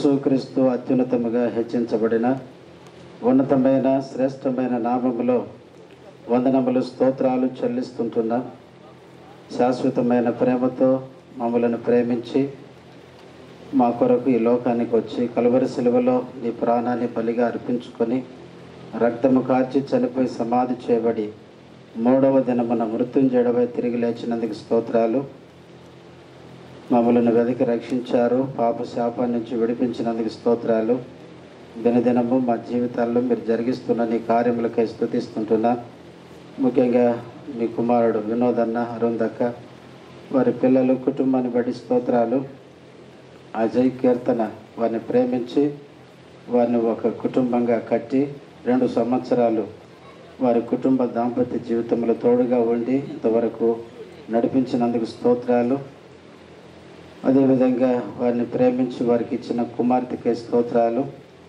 యేసుక్రీస్తు అత్యున్నతముగా హెచ్చించబడిన ఉన్నతమైన శ్రేష్టమైన నామములో వందనములు స్తోత్రాలు చెల్లిస్తుంటున్నాం. శాశ్వతమైన ప్రేమతో మమ్మలను ప్రేమించి మా కొరకు ఈ లోకానికి వచ్చి కలువరి శిలువలో నీ ప్రాణాన్ని బలిగా అర్పించుకొని రక్తము కార్చి చనిపోయి సమాధి చేయబడి 3వ దినమున మృత్యుంజయుడవై తిరిగి లేచినందుకు స్తోత్రాలు. మమ్మలను వెతికి రక్షించారు, పాప శాపాన్ని నుంచి విడిపించినందుకు స్తోత్రాలు. దినదినము మా జీవితాల్లో మీరు జరిగిస్తున్న నీ కార్యములకై స్తుతిస్తుంటున్నా. ముఖ్యంగా మీ కుమారుడు వినోదన్న, అరుందక్క, వారి పిల్లలు, కుటుంబాన్ని బట్టి స్తోత్రాలు. అజయ్, కీర్తన వారిని ప్రేమించి వారిని ఒక కుటుంబంగా కట్టి 2 సంవత్సరాలు వారి కుటుంబ దాంపత్య జీవితంలో తోడుగా ఉండి ఇంతవరకు నడిపించినందుకు స్తోత్రాలు. అదేవిధంగా వారిని ప్రేమించి వారికి ఇచ్చిన కుమార్తెకి స్తోత్రాలు.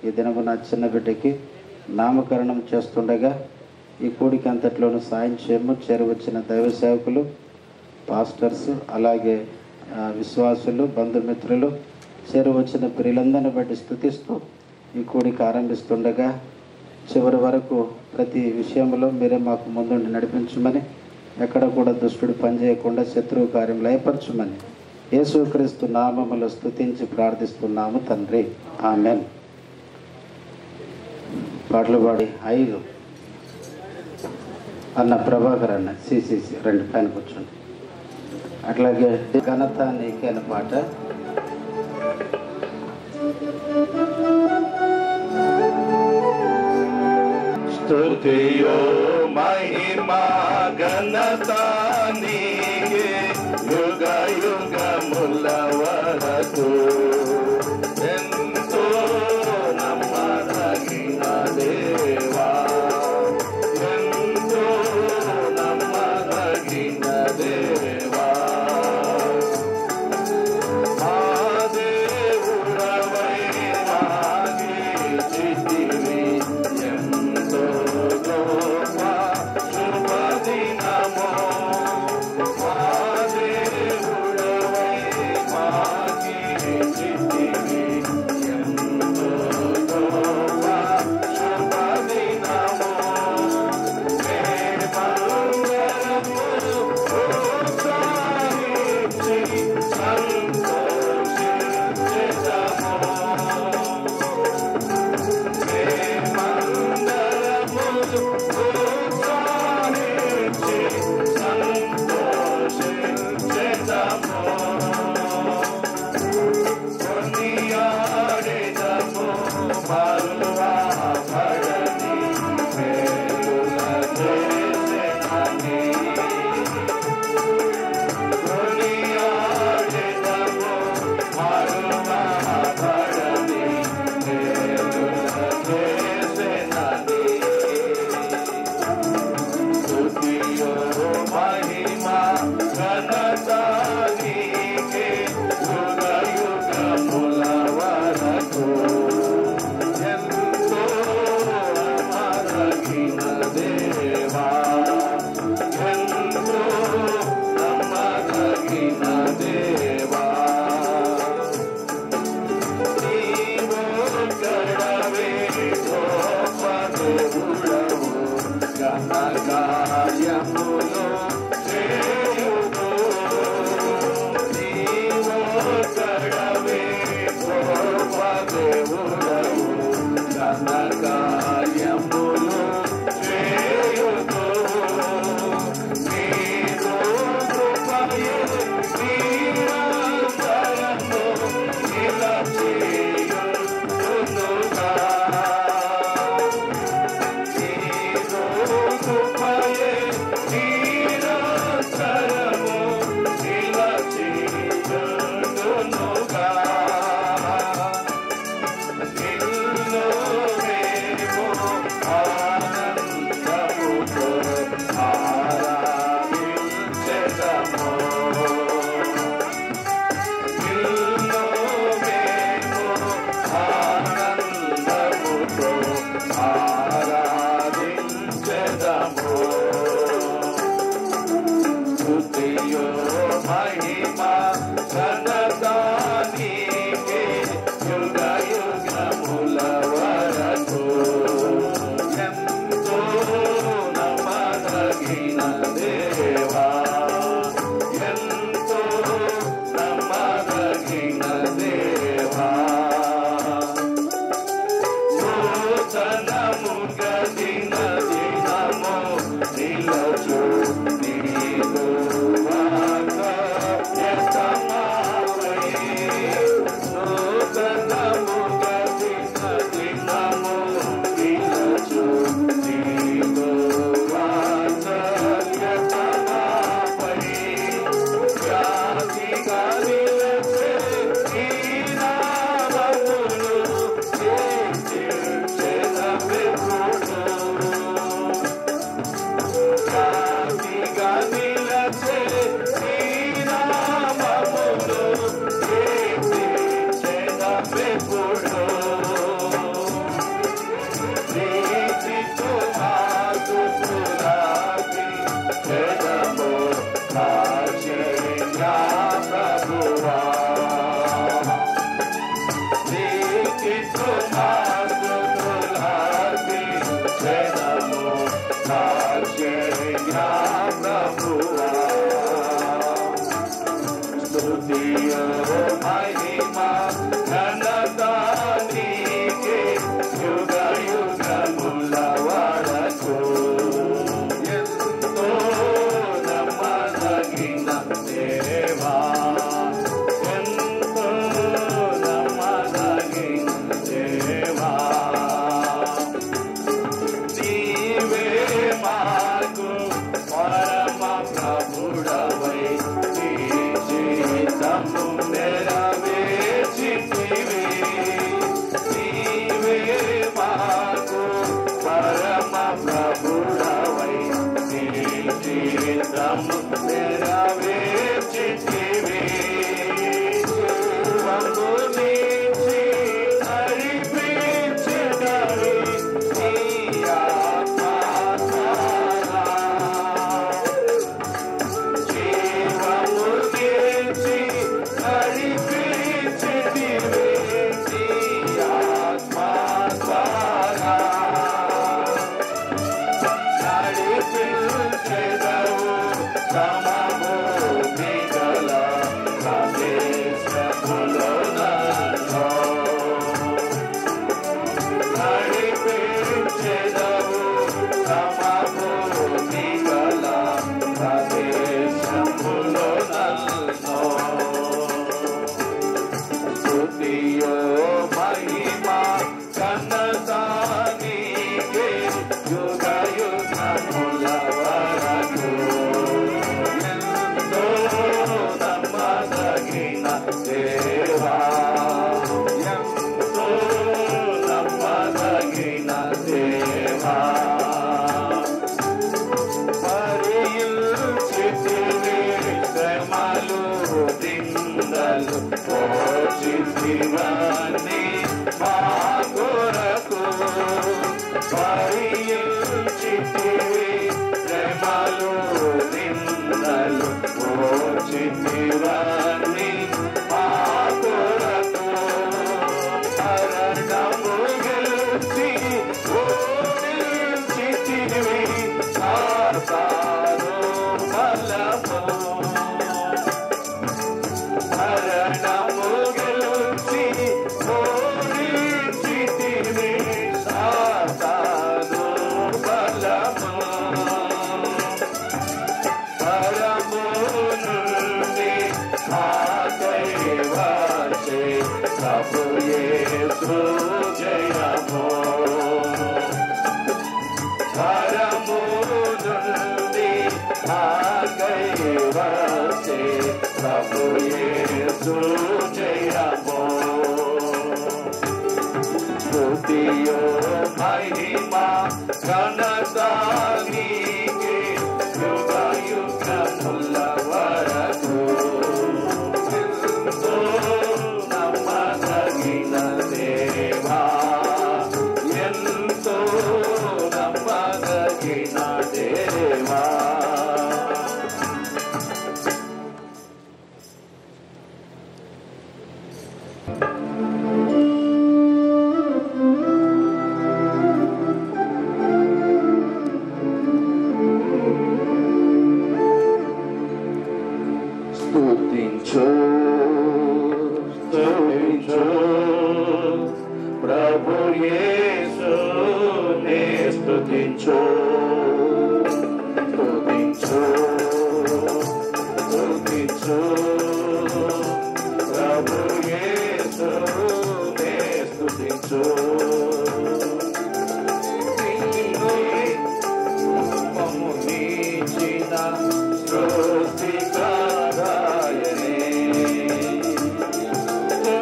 ఈ దినము నా చిన్న బిడ్డకి నామకరణం చేస్తుండగా ఈ కూడికి అంతట్లోనూ సాయం చేయము. చేరువచ్చిన దైవ సేవకులు, పాస్టర్స్, అలాగే విశ్వాసులు, బంధుమిత్రులు, చేరువచ్చిన ప్రియులందరిని బట్టి స్తుతిస్తూ ఈ కూడికి ఆరంభిస్తుండగా చివరి వరకు ప్రతి విషయంలో మీరే మాకు ముందుండి నడిపించమని, ఎక్కడ కూడా దుష్టుడు పనిచేయకుండా శత్రువు కార్యం లయపరచమని యేసుక్రీస్తు నామములో స్తుతించి ప్రార్థిస్తున్నాము తండ్రి, ఆమెన్. పాటలు పాడి 5 అన్న ప్రభాకర్ అన్న సిసిసి 2 పైన కూర్చోండి. అట్లాగే ఘనత నీకే అనే పాట. స్తుతియో మహిమా ఘనత నీకే యుగ యుగముల వరకు ఎంతో నమ్మదగిన దేవా, ఎంతో నమ్మదగిన దేవా. మా దేవుడవై మాకి చితివి ఎంతో గొప్ప శుభదినమో. మా దేవుడవై మాకి చితివి ఎంతో గొప్ప శుభదినమో. ప్రేమంగళము ప్రోత్సహించి సంతోషించెదము. ప్రేమంగళము ప్రోత్సహించి సంతోషించెదము. కొనియాడెదము మరువబడని మేలుల చేసెనని. కొనియాడెదము మరువబడని మేలుల చేసెనని. స్తుతియో మహిమా ఘనత నీకే యుగ యుగముల వరకు ఎంతో నమ్మదగిన దేవా, ఎంతో నమ్మదగిన దేవా. నీవొక్కడవే గొప్ప దేవుడవు, ఘనకార్యములు చేయుదు. నీవొక్కడవే గొప్ప దేవుడవు, ఘనకార్యములు చేయుదు. నీదు కృపయే నిరంతరము నిలచియుండుగా. నీదు కృపయే నిరంతరము నిలచియుండుగా. నిన్ను మేము ఆనందముతో ఆరాధించెదము. నిన్ను మేము ఆనందముతో ఆరాధించెదము. స్తుతియో మహిమా ఘనత నీకే యుగ या प्रभुआ स्तुतियो महिमा घनता नीके युग युगमुల వరకు ఎంతో నమ్మదగిన దేవా ఎంతో నమ్మదగిన దేవా నీవే మాకు పరమ ప్రభుడవై నీ జీవితము నెరవేర్చితివి నీవే మాకు పరమ ప్రభుడవై నీ జీవితము నెరవేర్చితివి జీవము నీచి నడిపించినవి నీ ఆత్మ ద్వారా జీవము నీచి నడిపించితివి నీ ఆత్మ ద్వారా నడిపించెదవు సమభూమి గల ప్రదేశములో నన్ను నడిపించెదవు సమభూమి గల ప్రదేశములో నన్ను స్తుతియో మహిమా ఘనతా నీకే యుగ యుగముల వరకు ఎంతో నమ్మదగిన దేవా ఎంతో నమ్మదగిన దేవా పరియుచితివి శ్రమలు నిందలు పోచితివని మా కొరకు పరియుచితివి శ్రమలు నిందలు పోచితివని మా కొరకు మరణము గెలిచి ఓడించితివి సాతాను బలము మరణము గెలిచి ఓడించితివి సాతాను బలము పరము నుండి ఆకై వచ్చే ప్రభు యేసు జయము పరము నుండి ఆకై వచ్చే ప్రభు యేసు జయము స్తుతియో మహిమా ఘనతా నీకే యుగ యుగముల వరకు ఎంతో నమ్మదగిన దేవా ఎంతో నమ్మదగిన దేవా స్తుతించు స్తుతించు ప్రభు యేసునే స్తుతించు స్తుతించు స్తుతించు ప్రభు యేసునే స్తుతించు రూపము నీచిన సృష్టికర్తయనే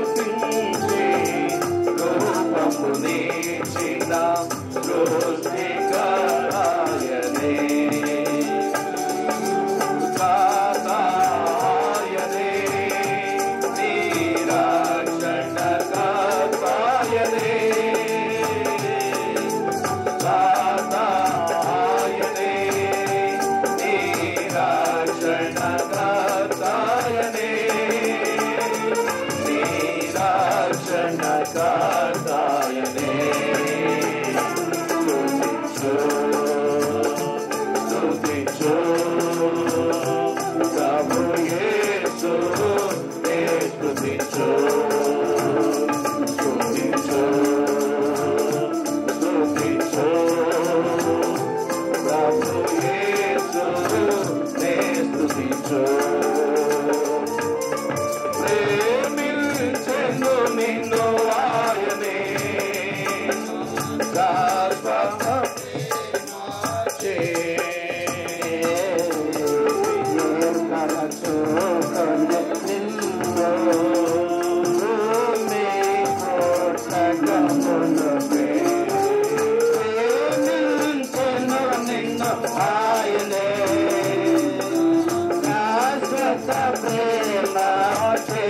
స్తుతించి రూపము నీచిన సృష్టికర్తయనే కాతాయనే నీ రక్షణకర్తయనే కాతాయనే నీ రక్షణకర్తయనే నీ రక్షణకర్తయనే స్తుతించు ఆయనే శాశ్వత ప్రేమ చే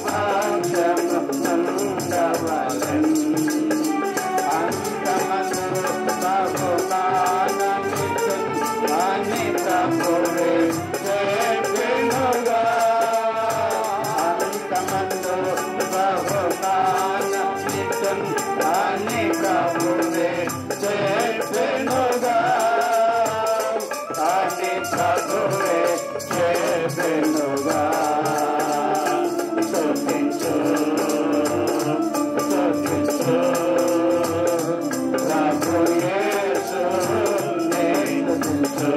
Bye. చేసెనుగా. స్తుతించు స్తుతించు ప్రభు యేసు నే స్తుతించు.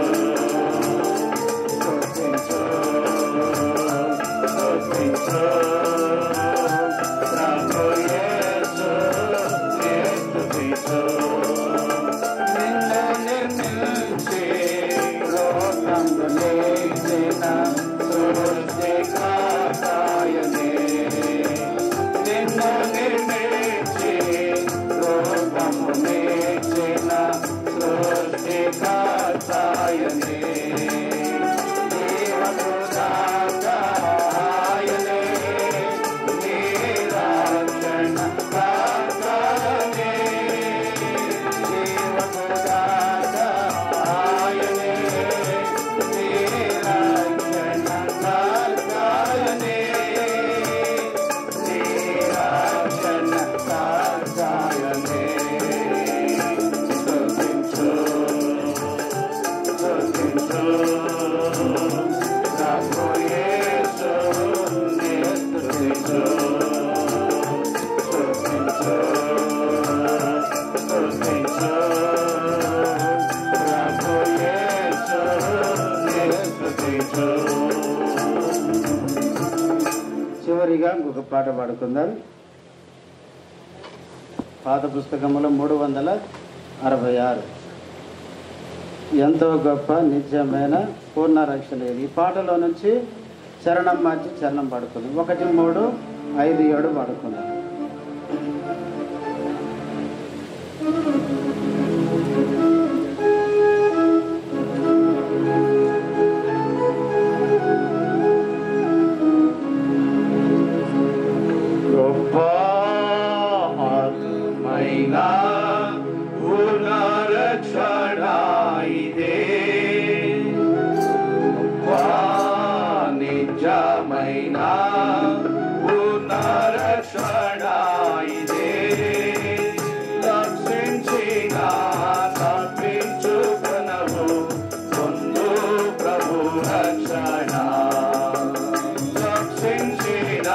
స్తుతించు స్తుతించు ప్రభు యేసు నే స్తుతించు. నిన్ను నిర్మించి లోకము లేచిన సృష్టికర్తయనే. నిన్ను నిర్మించి లోకము లేచిన సృష్టికర్తయనే. జీవముదాయనే నీ రక్షణ కర్తయనే. జీవముదాయనే నీ రక్షణ కర్తయనే. నీ రక్షణ కర్తయనే. స్తుతించు స్తుతించు ప్రభు యేసు నే స్తుతించు. స్తుతించు స్తుతించు ప్రభు యేసు నే స్తుతించు. చివరిగా ఇంకొక పాట పాడుకుందాం. పాత పుస్తకములో 366 ఎంతో గొప్ప నిత్యమైన పూర్ణ రక్షణ. ఈ పాటలో నుంచి చరణం మార్చి చరణం పాడుకుందాం. 1, 3, 5, 7 పాడుకుందాం. గొప్ప ఆత్మైన పూర్ణ రక్షణ ఇదే. గొప్ప నిజమైన పూర్ణ రక్షణ ఇదే. రక్షించిన తప్పించుకునవు పొందు ప్రభు రక్షణ. రక్షించిన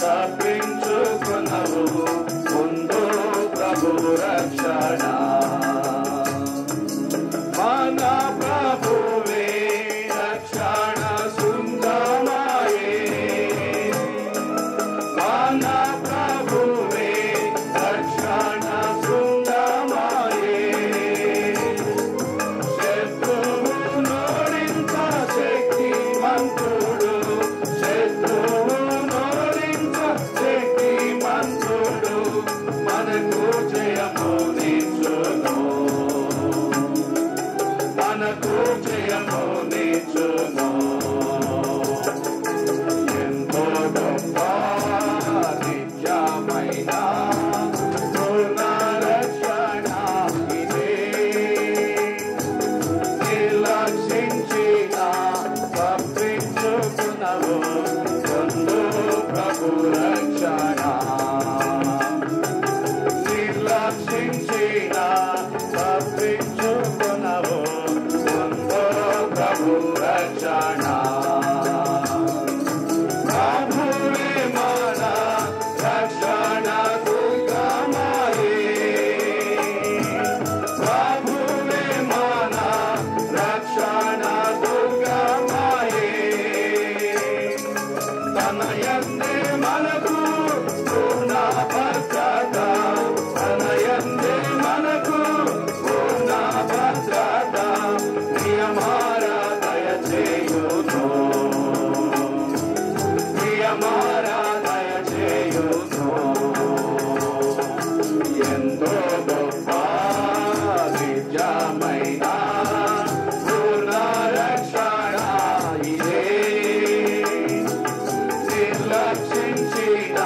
తప్పించుకునవు పొందు ప్రభు రక్షణ. మన ప్రభువే రక్షణ శృంగమాయే. మన ప్రభువే రక్షణ శృంగమాయే. శత్రువు నోడించ శక్తిమంతుడు. శత్రువు నోడించ శక్తిమంతుడు. మనకు జయమునిచ్చును. మనకు జయమునిచ్చును. ఎంతో గొప్ప నిత్యమైన పూర్ణ రక్షణ ఇదే. నిర్లక్షించిన తప్పించుకునవు పొందు ప్రభు రక్షణ. నిర్లక్షించిన తప్పించుకునవు పొందు ప్రభు రక్షణ. ప్రభువే మన రక్షణ దుర్గమాయే. ప్రభువే మన రక్షణ దుర్గమాయే. తన యందే మనకు పూర్ణ భద్రత. తన యందే మనకు పూర్ణ భద్రత. ప్రియమార దయచేయును. ప్రియమార దయచేయును. ఎంతో గొప్ప నిత్యమైన పూర్ణ రక్షణ ఇదే. నిర్లక్షించిన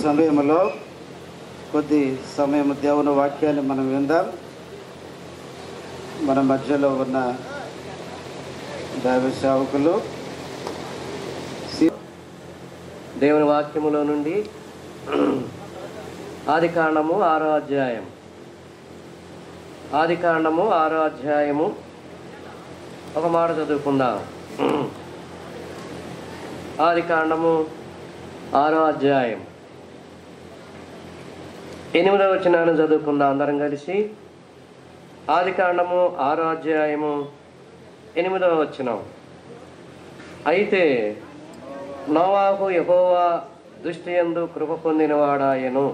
సమయంలో కొద్ది సమయం దేవుని వాక్యాన్ని మనం విందాం. మన మధ్యలో ఉన్న దైవ సేవకులు దేవుని వాక్యములో నుండి ఆదికాండము 6వ అధ్యాయం. ఆదికాండము 6వ అధ్యాయము ఒక మాట చదువుకుందాం. ఆదికాండము 6వ అధ్యాయం 8వ వచనాన్ని చదువుకుందాం అందరం కలిసి. ఆదికాండము 6వ అధ్యాయము 8వ వచనం. అయితే నోవాహు యెహోవా దృష్టి యందు కృప పొందినవాడాయను.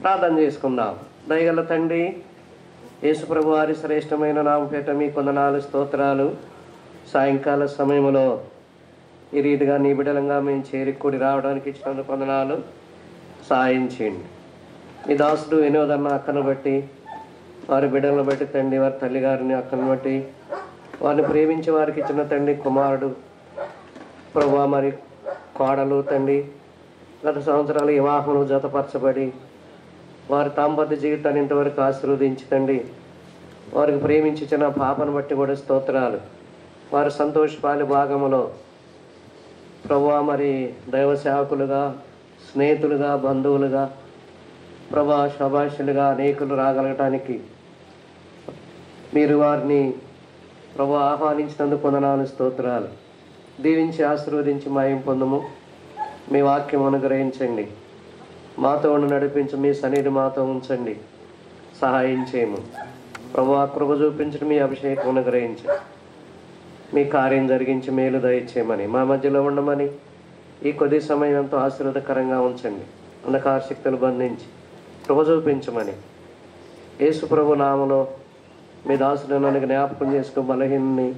ప్రార్థన చేసుకుందాం. దయగల తండ్రి, యేసుప్రభు వారి శ్రేష్టమైన నామపేట మీ కొందనాలు స్తోత్రాలు. సాయంకాల సమయంలో ఈ రీతిగా నీ బిడ్డలంగా మేము చేరికూడి రావడానికి ఇచ్చిన కొందనాలు. సహాయం చేయండి. మీ దాసుడు వినోదన్న అక్కను బట్టి, వారి బిడ్డలను బట్టి తండ్రి, వారి తల్లిగారిని అక్కను బట్టి, వారిని ప్రేమించి వారికి ఇచ్చిన తండ్రి కుమారుడు ప్రభువా, మరి కోడలు తండ్రి గత సంవత్సరాలు వివాహములు జతపరచబడి వారి దాంపత్య జీవితాన్ని ఇంతవరకు ఆశీర్వదించి తండ్రి, వారికి ప్రేమించిన పాపను బట్టి కూడా స్తోత్రాలు. వారి సంతోషపాలి భాగములో ప్రభువా, మరి దైవ సేవకులుగా, స్నేహితులుగా, బంధువులుగా, ప్రభా శభాషులుగా అనేకులు రాగలగటానికి మీరు వారిని ప్రభు ఆహ్వానించినందుకు వందనాలు స్తోత్రాలు. దీవించి ఆశీర్వదించి మాయం పొందము. మీ వాక్యం అనుగ్రహించండి. మాతో ఉండి నడిపించి మీ సన్నిధి మాతో ఉంచండి. సహాయం చేయము ప్రభు. కృప చూపించడం మీ అభిషేకం అనుగ్రహించి మీ కార్యం జరిగించి మేలు దయచేయమని, మా మధ్యలో ఉండమని, ఈ కొద్ది సమయం ఎంతో ఆశీర్వాదకరంగా ఉంచండి. అంధకార శక్తులు బంధించి కృప చూపించమని యేసు ప్రభు నామలో మీ దాసుడు నన్ను జ్ఞాపకం చేసుకో. బలహీనని,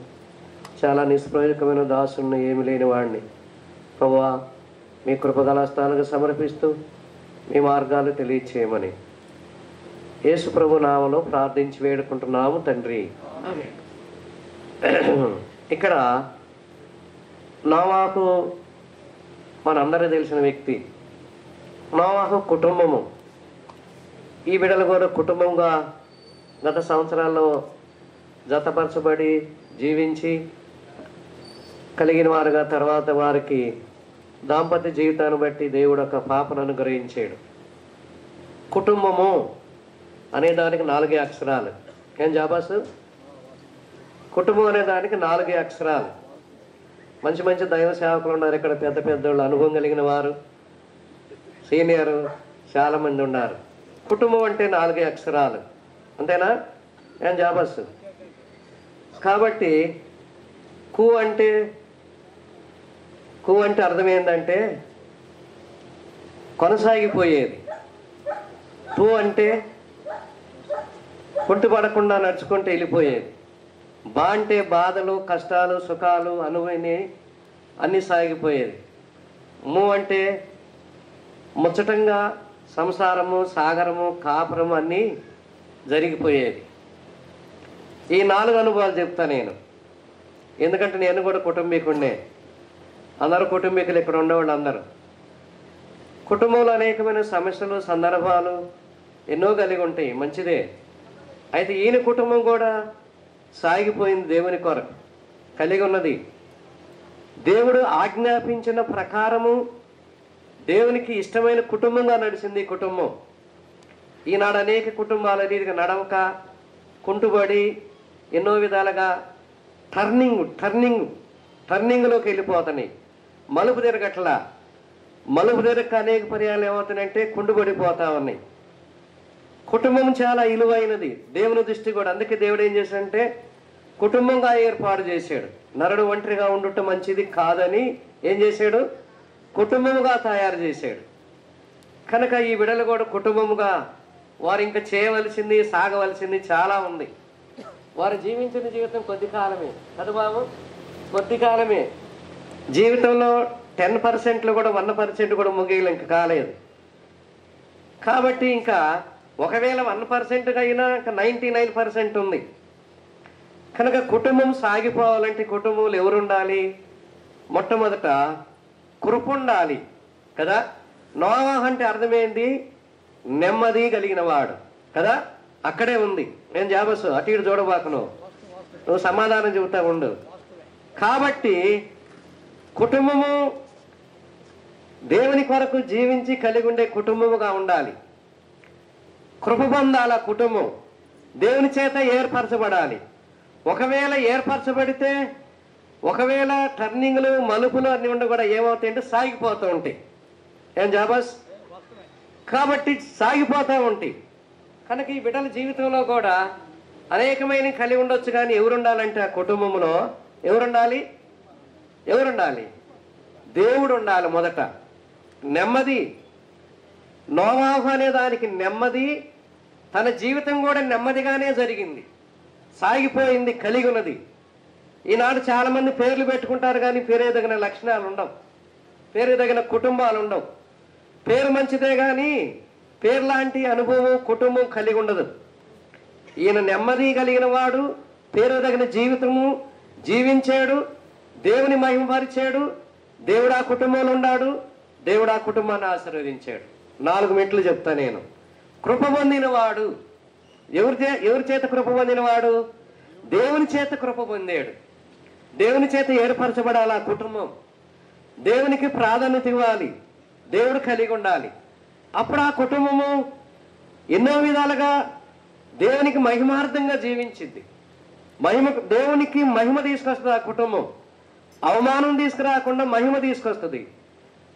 చాలా నిష్ప్రయోజకమైన దాసుని, ఏమి లేని వాడిని ప్రభువా మీ కృపగలస్తాలుగా సమర్పిస్తూ మీ మార్గాలు తెలియచేయమని యేసు ప్రభు నామలో ప్రార్థించి వేడుకుంటున్నాము తండ్రి. ఇక్కడ నోవాహు మనందరూ తెలిసిన వ్యక్తి. నోవాహు కుటుంబము, ఈ బిడ్డలు కూడా కుటుంబంగా గత సంవత్సరాల్లో జతపరచబడి జీవించి కలిగిన వారుగా, తర్వాత వారికి దాంపత్య జీవితాన్ని బట్టి దేవుడు ఒక పాపను అనుగ్రహించాడు. కుటుంబము అనే దానికి 4 అక్షరాలు. ఏం జాబాసు? కుటుంబం అనే దానికి 4 అక్షరాలు. మంచి మంచి దైవ సేవకులు ఉన్నారు ఇక్కడ, పెద్ద పెద్దోళ్ళు, అనుభవం కలిగిన వారు, సీనియర్ చాలామంది ఉన్నారు. కుటుంబం అంటే 4 అక్షరాలు, అంతేనా? ఏం జాబస్? కాబట్టి కు అంటే అర్థం ఏంటంటే కొనసాగిపోయేది. టు అంటే కుంటుపడకుండా నడుచుకుంటూ వెళ్ళిపోయేది. బా అంటే బాధలు, కష్టాలు, సుఖాలు అనుభవి అన్నీ సాగిపోయేది. ము అంటే ముచ్చటంగా సంసారము, సాగరము, కాపురము అన్నీ జరిగిపోయేది. ఈ 4 అనుభవాలు చెప్తా నేను, ఎందుకంటే నేను కూడా కుటుంబీకుడినే. అందరూ కుటుంబీకులు ఇక్కడ ఉండేవాళ్ళు అందరూ. కుటుంబంలో అనేకమైన సమస్యలు, సందర్భాలు ఎన్నో కలిగి ఉంటాయి, మంచిదే. అయితే ఈయన కుటుంబం కూడా సాగిపోయింది, దేవుని కొరకు కలిగి ఉన్నది. దేవుడు ఆజ్ఞాపించిన ప్రకారము దేవునికి ఇష్టమైన కుటుంబంగా నడిచింది ఈ కుటుంబం. ఈనాడు అనేక కుటుంబాల రీతిగా నడవక, కుంటుబడి, ఎన్నో విధాలుగా టర్నింగ్లోకి వెళ్ళిపోతున్నాయి. మలుపు తిరగట్లా. మలుపు తిరగక అనేక పర్యాలు ఏమవుతున్నాయంటే కుంటుబడిపోతా ఉన్నాయి. కుటుంబం చాలా విలువైనది దేవుని దృష్టి కూడా. అందుకే దేవుడు ఏం చేశాడంటే కుటుంబంగా ఏర్పాటు చేశాడు. నరుడు ఒంటరిగా ఉండుట మంచిది కాదని ఏం చేశాడు? కుటుంబముగా తయారు చేశాడు. కనుక ఈ బిడ్డలు కూడా కుటుంబముగా వారు ఇంకా చేయవలసింది, సాగవలసింది చాలా ఉంది. వారు జీవించిన జీవితం కొద్ది కాలమే కదా బాబు, కొద్ది కాలమే. జీవితంలో 10% కూడా 1% కూడా ముగియలు ఇంకా కాలేదు. కాబట్టి ఇంకా ఒకవేళ 1% అయినా ఇంకా 99% ఉంది. కనుక కుటుంబం సాగిపోవాలంటే కుటుంబంలో ఎవరు ఉండాలి? మొట్టమొదట కృప ఉండాలి కదా. నోవాహు అంటే అర్థమైంది నెమ్మది కలిగిన వాడు కదా. అక్కడే ఉంది. నేను జాబస్ అటు ఇటు చూడబాకు, నువ్వు సమాధానం చెబుతా ఉండు. కాబట్టి కుటుంబము దేవుని కొరకు జీవించి కలిగి ఉండే కుటుంబముగా ఉండాలి. కృప పొందాల కుటుంబం దేవుని చేత ఏర్పరచబడాలి. ఒకవేళ ఏర్పరచబడితే ఒకవేళ టర్నింగ్లు మలుపులు అన్ని ఉండి కూడా ఏమవుతాయంటే సాగిపోతూ ఉంటాయి. ఏం జాబస్? కాబట్టి సాగిపోతూ ఉంటాయి. కనుక ఈ బిడ్డల జీవితంలో కూడా అనేకమైన కలిగి ఉండొచ్చు, కానీ ఎవరుండాలంటే ఆ కుటుంబంలో ఎవరుండాలి? దేవుడు ఉండాలి. మొదట నెమ్మది. నోవాహు అనే దానికి నెమ్మది, తన జీవితం కూడా నెమ్మదిగానే జరిగింది, సాగిపోయింది, కలిగి ఉన్నది. ఈనాడు చాలామంది పేర్లు పెట్టుకుంటారు, కానీ పేరేదగిన లక్షణాలు ఉండవు, పేరేదగిన కుటుంబాలు ఉండవు. పేరు మంచిదే కానీ పేరు లాంటి అనుభవం కుటుంబం కలిగి ఉండదు. ఈయన నెమ్మది కలిగిన వాడు, పేరుదగిన జీవితము జీవించాడు, దేవుని మహిమపరిచాడు, దేవుడు ఆ కుటుంబంలో ఉన్నాడు, దేవుడు ఆ కుటుంబాన్ని ఆశీర్వదించాడు. 4 మెట్లు చెప్తా నేను. కృప పొందినవాడు ఎవరి చేత కృప పొందినవాడు? దేవుని చేత కృప పొందాడు. దేవుని చేత ఏర్పరచబడాలి ఆ కుటుంబం. దేవునికి ప్రాధాన్యత ఇవ్వాలి, దేవుడు కలిగి ఉండాలి. అప్పుడు ఆ కుటుంబము ఎన్నో విధాలుగా దేవునికి మహిమార్థంగా జీవించింది. దేవునికి మహిమ తీసుకొస్తుంది ఆ కుటుంబం. అవమానం తీసుకురాకుండా మహిమ తీసుకొస్తుంది.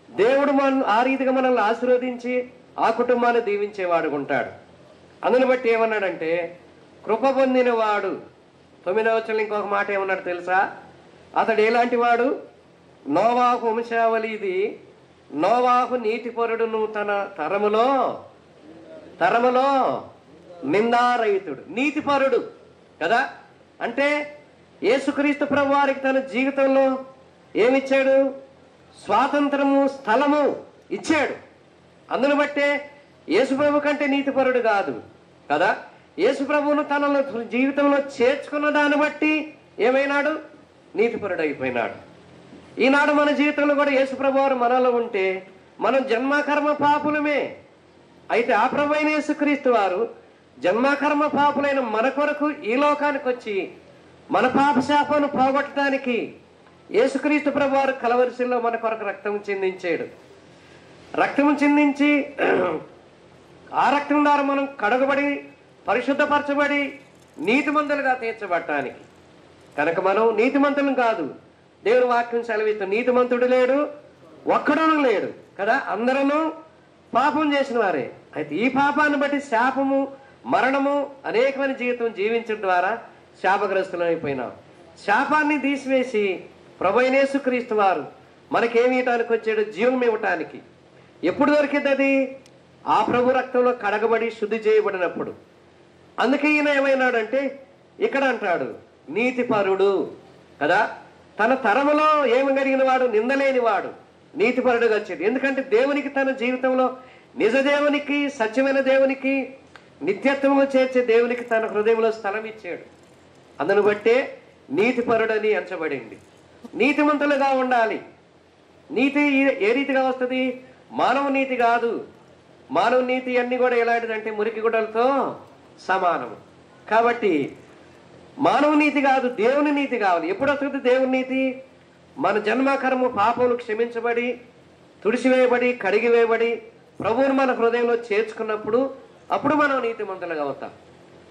దేవుడు ఆ రీతిగా మనల్ని ఆశీర్వదించి ఆ కుటుంబాన్ని దీవించేవాడు ఉంటాడు. అందుని బట్టి ఏమన్నాడంటే కృప పొందిన వాడు. 9వ వచనంలో ఇంకొక మాట ఏమన్నాడు తెలుసా? అతడు ఎలాంటి వాడు? నోవాహు వంశావళి ఇది. నోవాహు నీతిపరుడును, తన తరములో నిందారహితుడు. నీతిపరుడు కదా. అంటే యేసుక్రీస్తు ప్రభు వారికి తన జీవితంలో ఏమిచ్చాడు? స్వాతంత్రము, స్థలము ఇచ్చాడు. అందును బట్టే యేసుప్రభు కంటే నీతిపరుడు కాదు కదా. యేసుప్రభువును తన జీవితంలో చేర్చుకున్న దాన్ని బట్టి ఏమైనాడు? నీతిపరుడు అయిపోయినాడు. ఈనాడు మన జీవితంలో కూడా యేసుప్రభు వారు మనలో ఉంటే మనం జన్మకర్మ పాపులమే. అయితే ఆ ప్రభు అయిన యేసుక్రీస్తు వారు జన్మకర్మ పాపులైన మన కొరకు ఈ లోకానికి వచ్చి మన పాపశాపాన్ని పోగొట్టడానికి యేసుక్రీస్తు ప్రభు వారు కలవరిశిలో మన కొరకు రక్తం చిందించాడు. రక్తం చిందించి ఆ రక్తం ద్వారా మనం కడగబడి పరిశుద్ధపరచబడి నీతిమంతులుగా తీర్చబడటానికి. కనుక మనం నీతిమంతులం కాదు. దేవుని వాక్యం సెలవిస్తూ నీతిమంతుడు లేడు, ఒక్కడూ లేడు కదా. అందరూ పాపం చేసిన వారే. అయితే ఈ పాపాన్ని బట్టి శాపము, మరణము, అనేకమైన జీవితం జీవించడం ద్వారా శాపగ్రస్తులం అయిపోయినాం. శాపాన్ని తీసివేసి ప్రభు అయిన యేసుక్రీస్తు వారు మనకేమి ఇవ్వటానికి వచ్చాడు? జీవం ఇవ్వటానికి. ఎప్పుడు దొరికింది అది? ఆ ప్రభు రక్తంలో కడగబడి శుద్ధి చేయబడినప్పుడు. అందుకే ఈయన ఏమైనాడంటే ఇక్కడ అంటాడు నీతిపరుడు కదా. తన తరములో ఏమి కలిగిన వాడు? నిందలేని వాడు, నీతిపరుడుగా వచ్చేది. ఎందుకంటే దేవునికి తన జీవితంలో నిజ దేవునికి, సత్యమైన దేవునికి, నిత్యత్వము చేర్చే దేవునికి తన హృదయంలో స్థలం ఇచ్చాడు. అందును బట్టే నీతిపరుడని ఎంచబడింది. నీతిమంతులుగా ఉండాలి. నీతి ఏ రీతిగా వస్తుంది? మానవ నీతి కాదు. మానవ నీతి అన్ని కూడా ఎలాంటిదంటే మురికి గుడ్డలతో సమానము. కాబట్టి మానవ నీతి కాదు, దేవుని నీతి కావాలి. ఎప్పుడు వస్తుంది దేవుని నీతి? మన జన్మకర్మ పాపములు క్షమించబడి, తుడిసివేయబడి, కడిగివేయబడి ప్రభువును మన హృదయంలో చేర్చుకున్నప్పుడు అప్పుడు మనం నీతిమంతులుగా అవుతాం.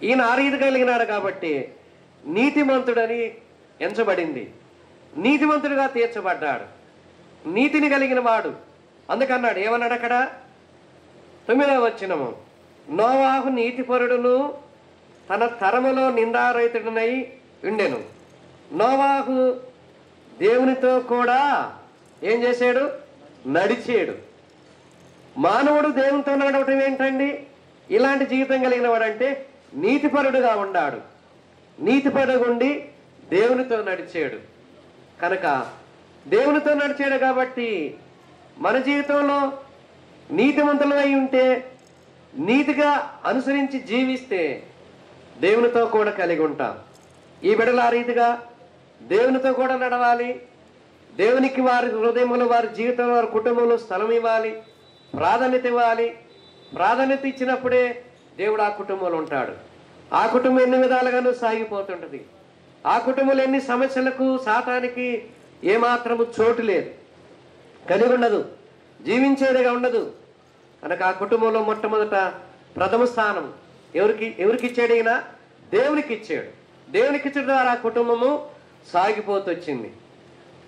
ఈయన ఆ రీతి కలిగినాడు కాబట్టి నీతిమంతుడని ఎంచబడింది. నీతిమంతుడిగా తీర్చబడ్డాడు, నీతిని కలిగిన వాడు. అందుకన్నాడు, ఏమన్నాడు అక్కడ 9వ వచనము, నోవాహు నీతిపరుడును తన తరములో నిందారహితుడునై ఉండెను. నోవాహు దేవునితో కూడా ఏం చేశాడు? నడిచాడు. మానవుడు దేవునితో నడవటం ఏంటండి? ఇలాంటి జీవితం కలిగిన వాడంటే నీతిపరుడుగా ఉన్నాడు. నీతిపరుడుగా ఉండి దేవునితో నడిచాడు. కనుక దేవునితో నడిచాడు కాబట్టి మన జీవితంలో నీతిమంతులు అయి ఉంటే, నీతిగా అనుసరించి జీవిస్తే దేవునితో కూడా కలిగి ఉంటాం. ఈ బిడ్డలు ఆ రీతిగా దేవునితో కూడా నడవాలి, దేవునికి వారి హృదయంలో, వారి జీవితంలో, వారి కుటుంబంలో స్థలం ఇవ్వాలి, ప్రాధాన్యత ఇవ్వాలి. ప్రాధాన్యత ఇచ్చినప్పుడే దేవుడు ఆ కుటుంబంలో ఉంటాడు. ఆ కుటుంబం ఎన్ని విధాలుగానూ సాగిపోతుంటది. ఆ కుటుంబంలో ఎన్ని సమస్యలకు, సాతానికి ఏమాత్రము చోటు లేదు, కలిగి ఉండదు, జీవించేదిగా ఉండదు. కనుక ఆ కుటుంబంలో మొట్టమొదట ప్రథమ స్థానం ఎవరికి ఇచ్చాడు? ఈయన దేవునికి ఇచ్చాడు. దేవునికి ఇచ్చడం ద్వారా ఆ కుటుంబము సాగిపోతూ వచ్చింది.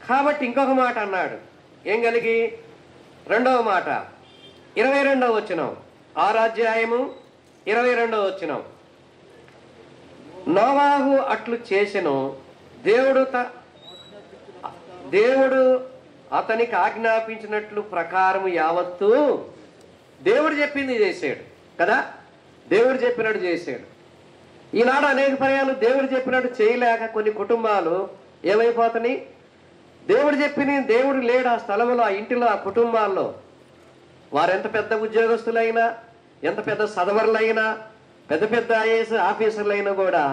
కాబట్టి ఇంకొక మాట అన్నాడు. ఏం కలిగి? రెండవ మాట 22వ వచనం, 6వ అధ్యాయము 22వ వచనం. నోవాహు అట్లు చేసెను, దేవుడు అతనికి ఆజ్ఞాపించినట్లు ప్రకారము యావత్తు దేవుడు చెప్పింది చేశాడు కదా. దేవుడు చెప్పినట్టు చేశాడు. ఈనాడు అనేక పర్యాలు దేవుడు చెప్పినట్టు చేయలేక కొన్ని కుటుంబాలు ఏమైపోతున్నాయి? దేవుడు దేవుడు లేడు ఆ స్థలంలో, ఆ ఇంటిలో, ఆ కుటుంబాల్లో. వారు ఎంత పెద్ద ఉద్యోగస్తులైనా, ఎంత పెద్ద సదవరులైనా, పెద్ద పెద్ద ఐఏఎస్ ఆఫీసర్లైనా కూడా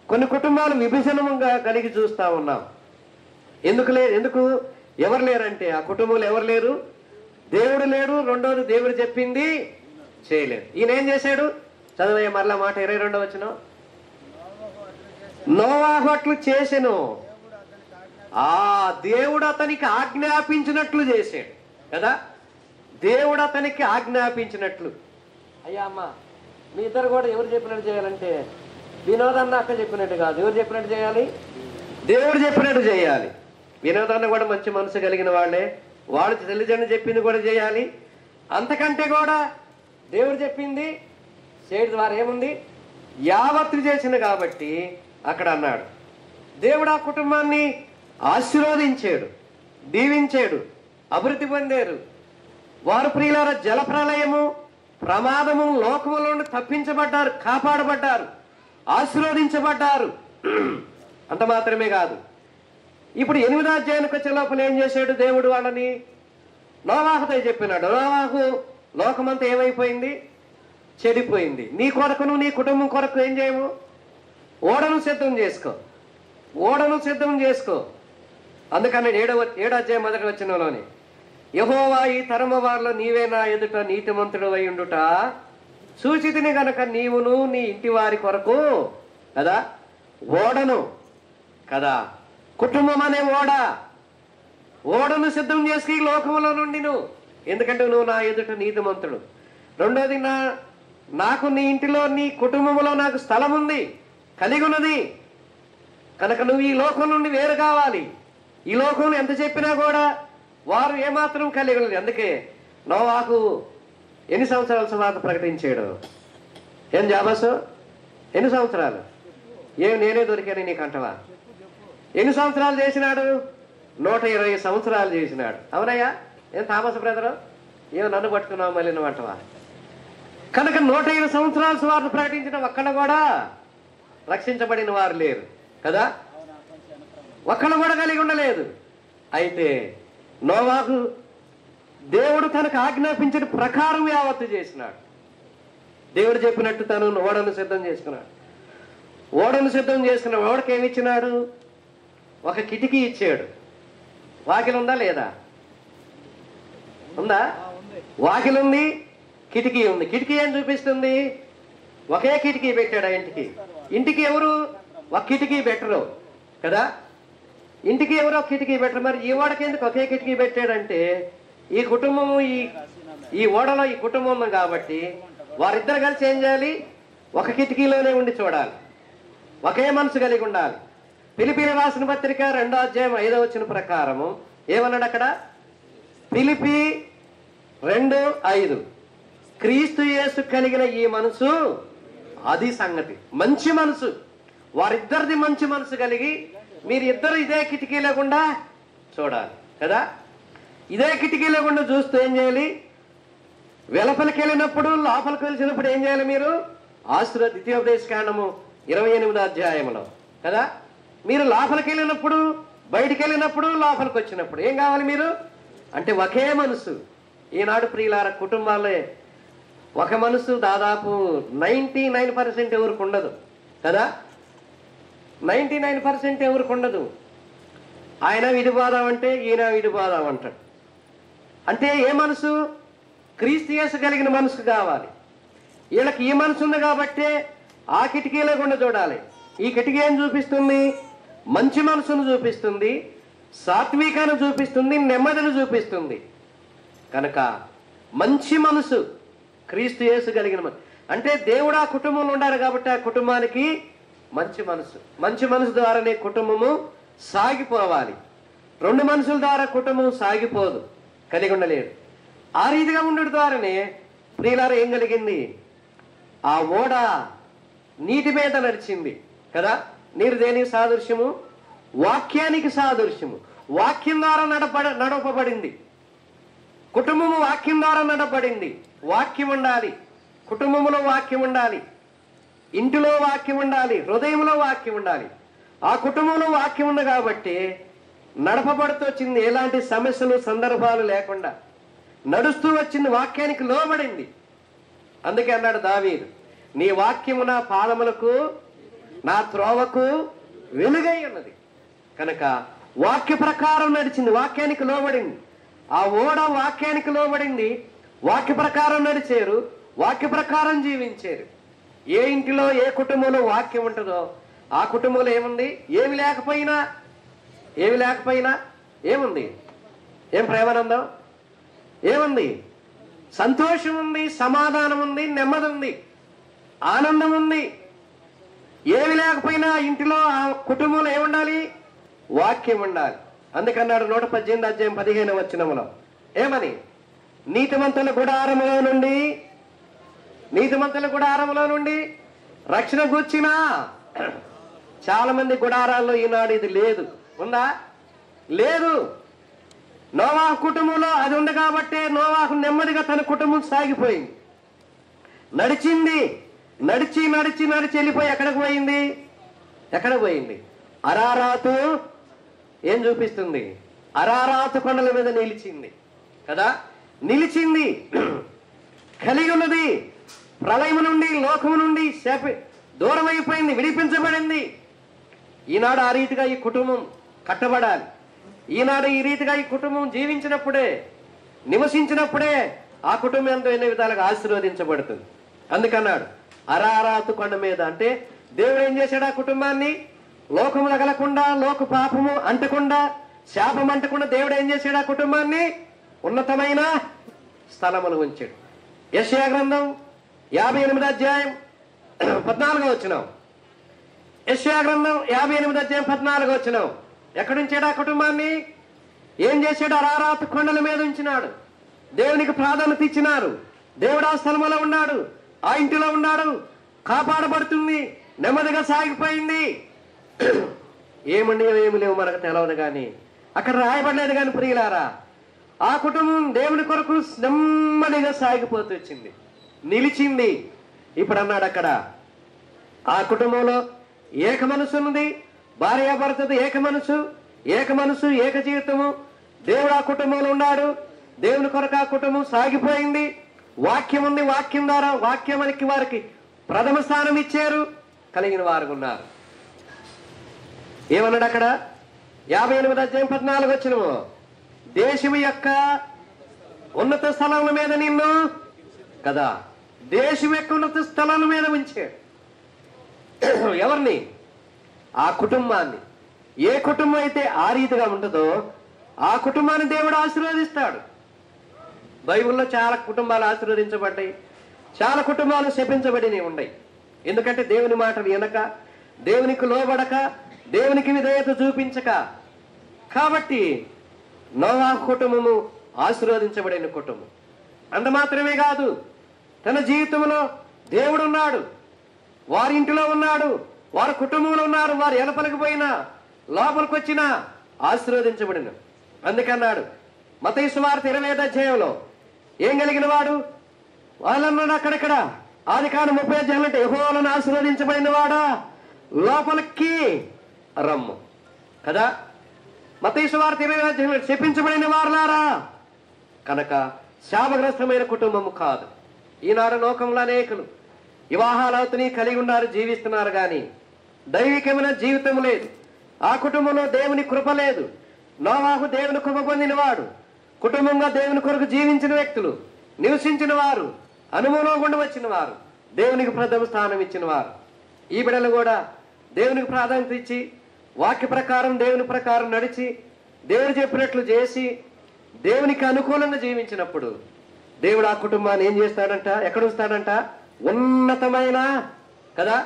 కొన్ని కుటుంబాలు విభజనంగా కలిగి చూస్తూ ఉన్నాం. ఎందుకు ఎవరు లేరంటే ఆ కుటుంబంలో ఎవరు లేరు? దేవుడు లేడు. రెండోది దేవుడు చెప్పింది చేయలేదు. ఈయన ఏం చేశాడు? చదవయ్య మరలా మాట 22వ వచనం. నోవాహు అట్లు చేసెను, దేవుడు అతనికి ఆజ్ఞాపించినట్లు చేశాడు కదా. దేవుడు అతనికి ఆజ్ఞాపించినట్లు. అయ్యా అమ్మ, మీ ఇద్దరు కూడా ఎవరు చెప్పినట్టు చేయాలంటే వినోదన్న అక్క చెప్పినట్టు కాదు. ఎవరు చెప్పినట్టు చేయాలి? దేవుడు చెప్పినట్టు చేయాలి. వినోదన్న కూడా మంచి మనసు కలిగిన వాళ్ళే, వాళ్ళు తల్లిదండ్రులు చెప్పింది కూడా చేయాలి. అంతకంటే కూడా దేవుడు చెప్పింది చేయడం ద్వారా ఏముంది? యావత్తు చేసింది. కాబట్టి అక్కడ అన్నాడు, దేవుడు ఆ కుటుంబాన్ని ఆశీర్వదించాడు, దీవించాడు, అభివృద్ధి పొందారు. వారు ప్రియులార జలప్రలయము, ప్రమాదము, లోకముల నుండి తప్పించబడ్డారు, కాపాడబడ్డారు, ఆశీర్వదించబడ్డారు. అంత మాత్రమే కాదు, ఇప్పుడు 8వ అధ్యాయానికి వచ్చే లోపల ఏం చేశాడు దేవుడు? వాళ్ళని నోవాహుతో చెప్పినాడు, నోవాహు లోకమంతా ఏమైపోయింది? చెడిపోయింది. నీ కొరకును నీ కుటుంబం కొరకు ఏం చేయము? ఓడను సిద్ధం చేసుకో, ఓడను సిద్ధం చేసుకో. అందుకని 7వ అధ్యాయం 1వ వచనంలోని, యెహోవా ఈ తరము వారిలో నీవే నా ఎదుట నీతిమంతుడు అయి ఉండుట సూచితిని గనక నీవును నీ ఇంటి వారి కొరకు కదా ఓడను కదా, కుటుంబం అనే ఓడను సిద్ధం చేసి లోకంలో నుండి ఎందుకంటే నువ్వు నా ఎదుట నీతిమంతుడు. రెండోది, నాకు నీ ఇంటిలో నీ కుటుంబంలో నాకు స్థలం ఉంది, కలిగి ఉన్నది. కనుక నువ్వు ఈ లోకం నుండి వేరు కావాలి. ఈ లోకంలో ఎంత చెప్పినా కూడా వారు ఏమాత్రం కలిగి ఉన్నది. అందుకే నోవాహు ఎన్ని సంవత్సరాల తర్వాత ప్రకటించాడు? ఏం జాబాసు? ఎన్ని సంవత్సరాలు? నేనే దొరికాను నీకు అంటవా? ఎన్ని సంవత్సరాలు చేసినాడు? 120 సంవత్సరాలు చేసినాడు. అవునయ్యా? ఏం థామస్ బ్రదరు, ఏమో నన్ను పట్టుకున్నావు మళ్ళీ నువ్వు అంటవా? కనుక 120 సంవత్సరాల సువార్త ప్రకటించిన ఒక్కళ్ళు కూడా రక్షించబడిన వారు లేరు కదా, ఒక్కళ్ళు కూడా కలిగి ఉండలేదు. అయితే నోవాహు దేవుడు తనకు ఆజ్ఞాపించిన ప్రకారం యావత్తు చేసినాడు. దేవుడు చెప్పినట్టు తను ఓడను సిద్ధం చేసుకున్నాడు. ఓడను సిద్ధం చేసుకున్న ఓడకి ఏమి ఇచ్చినాడు? ఒక కిటికీ ఇచ్చాడు. వాకిలి ఉందా లేదా? ఉందా? వాకిలి ఉంది, కిటికీ ఉంది. కిటికీ ఏం చూపిస్తుంది? ఒకే కిటికీ పెట్టాడు ఆ ఇంటికి ఎవరు ఒక కిటికీ పెట్టరు కదా, ఇంటికి ఎవరు ఒక కిటికీ పెట్టరు. మరి ఈ ఓడకి ఎందుకు ఒకే కిటికీ పెట్టాడంటే ఈ కుటుంబము ఈ ఓడలో ఈ కుటుంబం ఉంది కాబట్టి వారిద్దరు కలిసి ఏం చేయాలి? ఒక కిటికీలోనే ఉండి చూడాలి, ఒకే మనసు కలిగి ఉండాలి. ఫిలిప్పీల రాసిన పత్రిక 2వ అధ్యాయం 5వ వచనం ప్రకారము ఏమన్నాడు అక్కడ? ఫిలిప్పీ 2:5 క్రీస్తు యేసు కలిగిన ఈ మనసు అది సంగతి. మంచి మనసు, వారిద్దరిది మంచి మనసు కలిగి మీరిద్దరు ఇదే కిటికీ లేకుండా చూడాలి కదా. ఇదే కిటికీ లేకుండా చూస్తూ ఏం చేయాలి? వెలపలికి వెళ్ళినప్పుడు లోపలికి వెళ్ళినప్పుడు ఏం చేయాలి మీరు? ద్వితీయోపదేశ కాండము 28వ అధ్యాయంలో కదా, మీరు లోపలికి వెళ్ళినప్పుడు, బయటికి వెళ్ళినప్పుడు, లోపలికి వచ్చినప్పుడు ఏం కావాలి మీరు అంటే ఒకే మనసు. ఈనాడు ప్రియులార కుటుంబాలే ఒక మనసు దాదాపు 99% ఎవరికి ఉండదు కదా, 99% ఎవరికి ఉండదు. ఆయన విడిపోదామంటే ఈయన విడిపోదామంటాడు. అంటే ఏ మనసు? క్రీస్తు యేసు కలిగిన మనసు కావాలి. వీళ్ళకి ఈ మనసు ఉంది కాబట్టే ఆ కిటికీలో గుండా చూడాలి. ఈ కిటికీ ఏం చూపిస్తుంది? మంచి మనసును చూపిస్తుంది, సాత్వికాన్ని చూపిస్తుంది, నెమ్మదిని చూపిస్తుంది. కనుక మంచి మనసు, క్రీస్తు యేసు కలిగిన మనసు అంటే దేవుడు ఆ కుటుంబంలో ఉండాలి కాబట్టి ఆ కుటుంబానికి మంచి మనసు. మంచి మనసు ద్వారానే కుటుంబము సాగిపోవాలి. రెండు మనుషుల ద్వారా కుటుంబం సాగిపోదు, కలిగి ఉండలేదు. ఆ రీతిగా ఉండడం ద్వారానే ప్రియులారా ఏం కలిగింది? ఆ ఓడ నీటి మీద నడిచింది కదా. నీరు దేనికి సాదృశ్యము? వాక్యానికి సాదృశ్యము. వాక్యం ద్వారా నడపబడింది. కుటుంబము వాక్యం ద్వారా నడపబడింది. వాక్యం ఉండాలి, కుటుంబంలో వాక్యం ఉండాలి, ఇంటిలో వాక్యం ఉండాలి, హృదయంలో వాక్యం ఉండాలి. ఆ కుటుంబంలో వాక్యం ఉంది కాబట్టి నడపబడుతూ వచ్చింది. ఎలాంటి సమస్యలు సందర్భాలు లేకుండా నడుస్తూ వచ్చింది, వాక్యానికి లోబడింది. అందుకే అన్నాడు దావీదు, నీ వాక్యము నా పాదములకు నా త్రోవకు వెలుగై ఉన్నది. కనుక వాక్య ప్రకారం నడిచింది, వాక్యానికి లోబడింది. ఆ ఓడ వాక్యానికి లోబడింది, వాక్య ప్రకారం నడిచారు, వాక్య ప్రకారం జీవించారు. ఏ ఇంటిలో ఏ కుటుంబంలో వాక్యం ఉంటుందో ఆ కుటుంబంలో ఏముంది? ఏమి లేకపోయినా ఏముంది? ఏం ప్రేమానందం ఏముంది? సంతోషం ఉంది, సమాధానం ఉంది, నెమ్మది ఉంది, ఆనందం ఉంది. ఏమి లేకపోయినా ఇంటిలో ఆ కుటుంబంలో ఏముండాలి? వాక్యం ఉండాలి. అందుకన్నాడు 118 అధ్యాయం 15 వచనములో ఏమని? నీతిమంతుల గుడారములో నుండి రక్షణ గూర్చినా. చాలా మంది గుడారాల్లో ఈనాడు ఇది లేదు. ఉందా? లేదు. నోవాహు కుటుంబంలో అది ఉంది కాబట్టి నోవాహు నెమ్మదిగా తన కుటుంబం సాగిపోయింది. నడిచి వెళ్ళిపోయి ఎక్కడికి పోయింది? అరారాతు ఏం చూపిస్తుంది? అరారాతు కొండల మీద నిలిచింది కదా. నిలిచింది, కలిగి ఉన్నది. ప్రళయము నుండి, లోకము నుండి దూరం అయిపోయింది, విడిపించబడింది. ఈనాడు ఆ రీతిగా ఈ కుటుంబం కట్టబడాలి. ఈనాడు ఈ రీతిగా ఈ కుటుంబం జీవించినప్పుడే, నివసించినప్పుడే ఆ కుటుంబం ఎంతో ఎన్నో విధాలుగా ఆశీర్వదించబడుతుంది. అందుకన్నాడు అరారాతు కొండ మీద. అంటే దేవుడు ఏం చేశాడు? ఆ కుటుంబాన్ని లోకము తగలకుండా, లోక పాపము అంటకుండా, శాపం అంటకుండా దేవుడు ఏం చేశాడు? ఆ కుటుంబాన్ని ఉన్నతమైన స్థలమును ఉంచాడు. యెషయా గ్రంథం 58 అధ్యాయం 14 వచనం. యెషయా గ్రంథం 58 అధ్యాయం 14 వచనం. ఎక్కడుంచాడు ఆ కుటుంబాన్ని? ఏం చేశాడు? అరారాతు కొండల మీద ఉంచినాడు. దేవునికి ప్రాధాన్యత ఇచ్చినారు. దేవుడు ఆ స్థలంలో ఉన్నాడు, ఆ ఇంటిలో ఉన్నాడు, కాపాడబడుతుంది, నెమ్మదిగా సాగిపోయింది. ఏమండి ఏమి లేవు మనకు తెలవదు, కానీ అక్కడ రాయబడలేదు. కానీ ప్రియులారా, ఆ కుటుంబం దేవుని కొరకు నెమ్మదిగా సాగిపోతూ వచ్చింది, నిలిచింది. ఇప్పుడు అన్నాడు అక్కడ ఆ కుటుంబంలో ఏక మనసు ఉంది, భార్యాభర్తది ఏక మనసు, ఏక జీవితము. దేవుడు ఆ కుటుంబంలో ఉన్నాడు, దేవుని కొరకు ఆ కుటుంబం సాగిపోయింది. వాక్యం ఉంది, వాక్యం ద్వారా వాక్యానికి వారికి ప్రథమ స్థానం ఇచ్చారు, కలిగిన వారు ఉన్నారు. ఏమన్నాడు అక్కడ? 58 అధ్యాయం 14 వచనము. దేశము యొక్క ఉన్నత స్థలముల మీద నిన్ను కదా, దేశం యొక్క ఉన్నత స్థలాల మీద ఉంచాడు. ఎవరిని? ఆ కుటుంబాన్ని. ఏ కుటుంబం అయితే ఆ రీతిగా ఉంటుందో ఆ కుటుంబాన్ని దేవుడు ఆశీర్వదిస్తాడు. బైబిల్లో చాలా కుటుంబాలు ఆశీర్వదించబడ్డాయి, చాలా కుటుంబాలు శపించబడినవి ఉన్నాయి. ఎందుకంటే దేవుని మాటలు వినక, దేవునికి లోబడక, దేవునికి విధేయత చూపించక. కాబట్టి నోవాహు కుటుంబము ఆశీర్వదించబడిన కుటుంబం. అంత మాత్రమే కాదు, తన జీవితంలో దేవుడు ఉన్నాడు, వారి ఇంటిలో ఉన్నాడు, వారి కుటుంబంలో ఉన్నారు. వారు ఎలపలికి పోయినా, లోపలికి వచ్చినా ఆశీర్వదించబడిన. అందుకన్నాడు మత్తయి సువార్త 25 అధ్యాయంలో ఏం కలిగిన వాడు? వాళ్ళన్నాడు అక్కడక్కడ ఆదికాండం 30 అధ్యాయంలో అంటే యెహోవాను ఆశీర్వదించబడిన వాడా లోపలికి రమ్ము కదా. మత్తయి సువార్త 25 అధ్యాయంలో శపించబడిన వారులారా. కనుక శాపగ్రస్తమైన కుటుంబము కాదు. ఈనాడు లోకంలో అనేకులు వివాహాలవుతుని కలిగి ఉన్నారు, జీవిస్తున్నారు, కానీ దైవికమైన జీవితం లేదు. ఆ కుటుంబంలో దేవుని కృప లేదు, నోవాహు దేవుని కృప పొందినవాడు, కుటుంబంగా దేవుని కొరకు జీవించిన వ్యక్తులు, నివసించిన వారు, అనుభవం గుండా వచ్చిన వారు, దేవునికి ప్రథమ స్థానం ఇచ్చిన వారు. ఈ బిడ్డలు కూడా దేవునికి ప్రాధాన్యత ఇచ్చి వాక్య ప్రకారం దేవుని ప్రకారం నడిచి దేవుడు చెప్పినట్లు చేసి దేవునికి అనుకూలంగా జీవించినప్పుడు దేవుడు ఆ కుటుంబాన్ని ఏం చేస్తాడంట, ఎక్కడ ఉంచుతాడంట? ఉన్నతమైన కదా,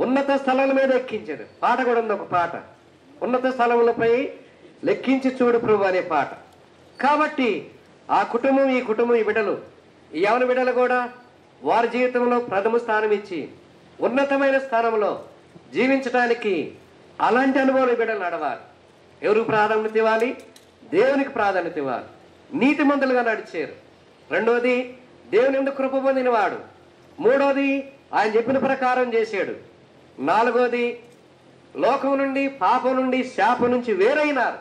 ఉన్నత స్థలాల మీద ఎక్కించాడు. పాట కూడా ఉంది, ఒక పాట, ఉన్నత స్థలములపై లెక్కించి చూడు ప్రభు అనే పాట. కాబట్టి ఆ కుటుంబం, ఈ కుటుంబం, ఈ బిడ్డలు, ఈ యవన బిడ్డలు కూడా వారి జీవితంలో ప్రథమ స్థానం ఇచ్చి ఉన్నతమైన స్థానంలో జీవించడానికి అలాంటి అనుభవం ఈ బిడ్డలు నడవాలి. ఎవరికి ప్రాధాన్యత ఇవ్వాలి? దేవునికి ప్రాధాన్యత ఇవ్వాలి. నీతిమంతులుగా నడిచారు. రెండోది, దేవుని యందు కృప పొందినవాడు. మూడోది, ఆయన చెప్పిన ప్రకారం చేశాడు. నాలుగోది, లోకం నుండి, పాపం నుండి, శాపం నుంచి వేరైనారు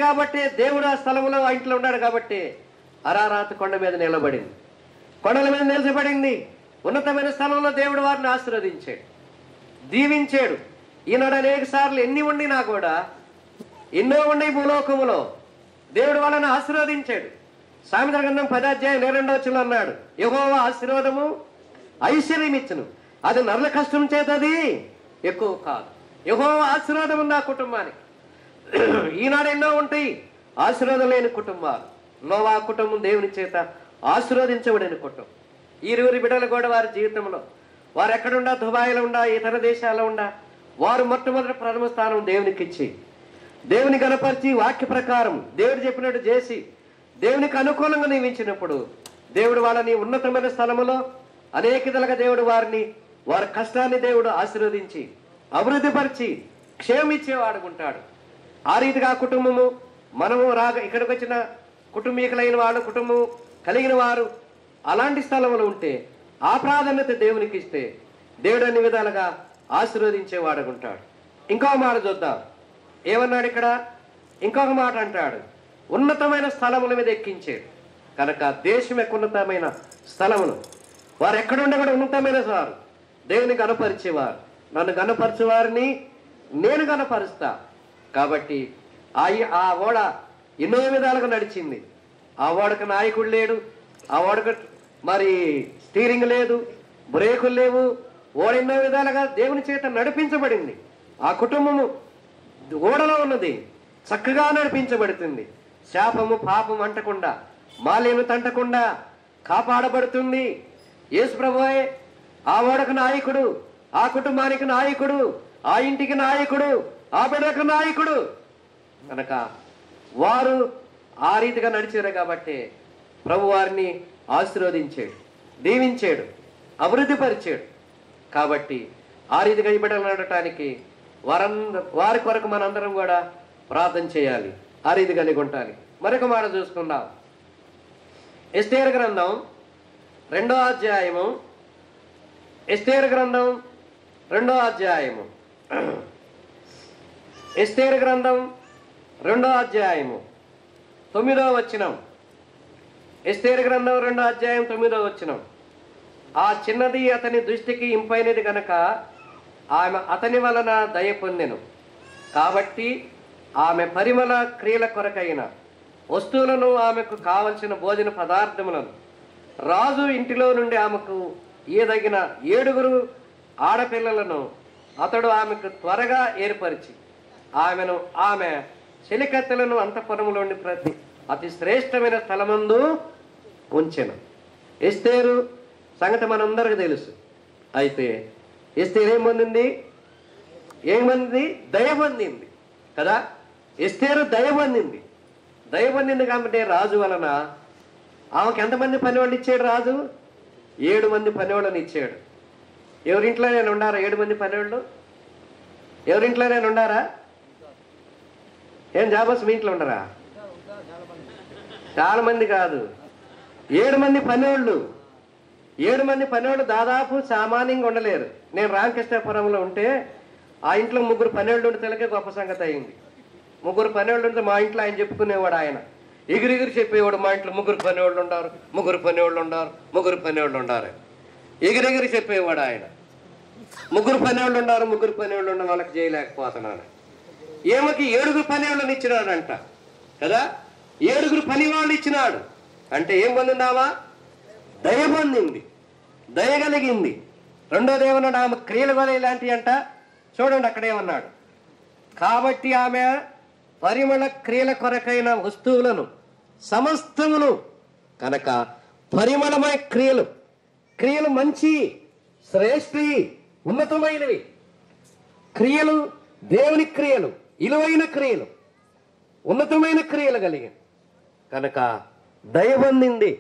కాబట్టి దేవుడు ఆ స్థలంలో ఆ ఇంట్లో ఉన్నాడు కాబట్టి అరారాతు కొండ మీద నిలబడింది, కొండల మీద నిలబడింది. ఉన్నతమైన స్థలంలో దేవుడు వారిని ఆశీర్వదించాడు, దీవించాడు. ఈనాడు అనేక సార్లు ఎన్ని ఉండినా కూడా, ఎన్నో ఉండి భూలోకములో దేవుడు వాళ్ళని ఆశీర్వదించాడు. సామెతల గ్రంథం 10:22 అన్నాడు, యెహోవా ఆశీర్వాదము ఐశ్వర్యం ఇచ్చును, అది నరుల కష్టం చేతది ఎక్కువ కాదు. యెహోవా ఆశీర్వాదం ఉంది ఆ కుటుంబానికి. ఈనాడు ఎన్నో ఉంటాయి ఆశీర్వాదం లేని కుటుంబాలు. నోవా కుటుంబం దేవుని చేత ఆశీర్వదించబడిన కుటుంబం. ఇరువురి బిడ్డలు కూడా వారి జీవితంలో వారు ఎక్కడుండా, దుబాయ్లో ఉండా, ఇతర దేశాల్లో ఉండా, వారు మొట్టమొదటి ప్రథమ స్థానం దేవునికి ఇచ్చి దేవుని గణపరిచి వాక్య ప్రకారం దేవుడు చెప్పినట్టు చేసి దేవునికి అనుకూలంగా నియమించినప్పుడు దేవుడు వాళ్ళని ఉన్నతమైన స్థలములో అనేక విధాలుగా దేవుడు వారి కష్టాన్ని దేవుడు ఆశీర్వదించి అభివృద్ధిపరిచి క్షేమిచ్చేవాడుకుంటాడు. ఆ రీతిగా కుటుంబము, మనము ఇక్కడికి వచ్చిన కుటుంబీకులైన వాళ్ళు, కుటుంబం కలిగిన వారు అలాంటి స్థలంలో ఉంటే ఆ ప్రాధాన్యత దేవునికి ఇస్తే దేవుడు అన్ని విధాలుగా ఆశీర్వదించేవాడుకుంటాడు. ఇంకొక మాట చూద్దాం, ఏమన్నాడు ఇక్కడ? ఇంకొక మాట అంటాడు, ఉన్నతమైన స్థలముల మీద ఎక్కించాడు. కనుక దేశం యొక్క ఉన్నతమైన స్థలములు, వారు ఎక్కడుండే కూడా ఉన్నతమైన వారు, దేవుని గణపరిచేవారు. నన్ను గణపరిచేవారిని నేను గణపరుస్తా. కాబట్టి ఆ ఓడ ఎన్నో విధాలుగా నడిచింది. ఆ ఓడకు నాయకుడు లేడు, ఆ ఓడకు మరి స్టీరింగ్ లేదు, బ్రేకులు లేవు. ఓడ ఎన్నో విధాలుగా దేవుని చేత నడిపించబడింది. ఆ కుటుంబము ఓడలో ఉన్నది చక్కగా నడిపించబడుతుంది. శాపము పాపం అంటకుండా, మాలిన్యం అంటకుండా కాపాడబడుతుంది. యేసు ప్రభువే ఆ ఓడకు నాయకుడు, ఆ కుటుంబానికి నాయకుడు, ఆ ఇంటికి నాయకుడు, ఆ బిడ్డకు నాయకుడు. కనుక వారు ఆ రీతిగా నడిచారు కాబట్టి ప్రభు వారిని ఆశీర్వదించాడు, దీవించాడు, అభివృద్ధిపరిచాడు. కాబట్టి ఆ రీతిగా ఈ బిడ్డలు నడటానికి వారి కొరకు మనందరం కూడా ప్రార్థన చేయాలి, ఆ రీతి కలిగి ఉండాలి. మరొక మాట చూసుకుందాం. ఎస్తేరు గ్రంథం 2వ అధ్యాయము. ఎస్తేరు గ్రంథం 2వ అధ్యాయము. ఎస్తేరు గ్రంథం 2వ అధ్యాయము 9వ వచనం. ఎస్తేరు గ్రంథం 2వ అధ్యాయం 9వ వచనం. ఆ చిన్నది అతని దృష్టికి ఇంపైనది గనక ఆమె అతని వలన దయ పొందెను. కాబట్టి ఆమె పరిమళ క్రియల కొరకైన వస్తువులను, ఆమెకు కావలసిన భోజన పదార్థములను రాజు ఇంటిలో నుండి ఆమెకు ఇయ్యదగిన 7 ఆడపిల్లలను అతడు ఆమెకు త్వరగా ఏర్పరిచి ఆమె చెలికత్తెలను అంతఃపురములోని అతి శ్రేష్టమైన స్థలమందు ఉంచెను. ఎస్తేరు సంగతి మనందరికీ తెలుసు. అయితే ఎస్తేరు ఏం పొందింది? దయ పొందింది కదా. ఎస్తేరు దయ పొందింది కాబట్టి రాజు వలన ఆమెకు ఎంతమంది పనివాళ్ళు ఇచ్చాడు? రాజు 7 మంది పనివాళ్ళని ఇచ్చాడు. ఎవరింట్లో నేను ఉండారా 7 మంది పనివాళ్ళు? ఎవరింట్లో నేను ఉండారా? ఏం జాబస్ మీ ఇంట్లో ఉండరా? చాలా మంది కాదు, 7 మంది పనివాళ్ళు. 7 మంది పనివాళ్ళు దాదాపు సామాన్యంగా ఉండలేరు. నేను రామకృష్ణాపురంలో ఉంటే ఆ ఇంట్లో 3 పనివాళ్ళు ఉంటే తెలకే గొప్ప సంగతి అయింది. 3 పనివాళ్ళు ఉంటే మా ఇంట్లో ఆయన చెప్పుకునేవాడు. ఆయన ఎగిరిగిరి చెప్పేవాడు, మా ఇంట్లో 3 పనివాళ్ళు ఉండారు, 3 పనివాళ్ళు ఉండారు, 3 పనివాళ్ళు ఉండారు. ఎగిరెగిరి చెప్పేవాడు ఆయన. 3 పనివాళ్ళు ఉండారు, 3 పనివాళ్ళు ఉండారు, వాళ్ళకి చేయలేకపోతున్నాను. ఈమెకి 7 పని వాళ్ళని ఇచ్చినాడంట కదా. 7 పని వాళ్ళు ఇచ్చినాడు అంటే ఏం పొందిందావా? దయ పొందింది, దయ కలిగింది. రెండోది ఏమన్నాడు? ఆమె క్రియలు కూడా ఇలాంటివి అంట. చూడండి అక్కడేమన్నాడు, కాబట్టి ఆమె పరిమళ క్రియల కొరకైన వస్తువులను సమస్తమును కనుక పరిమళమైన క్రియలు మంచి శ్రేష్ఠి ఉన్నతమైనవి క్రియలు, దేవుని క్రియలు, ఇలువైన క్రియలు, ఉన్నతమైన క్రియలు కలిగి కనుక దయ పొందింది.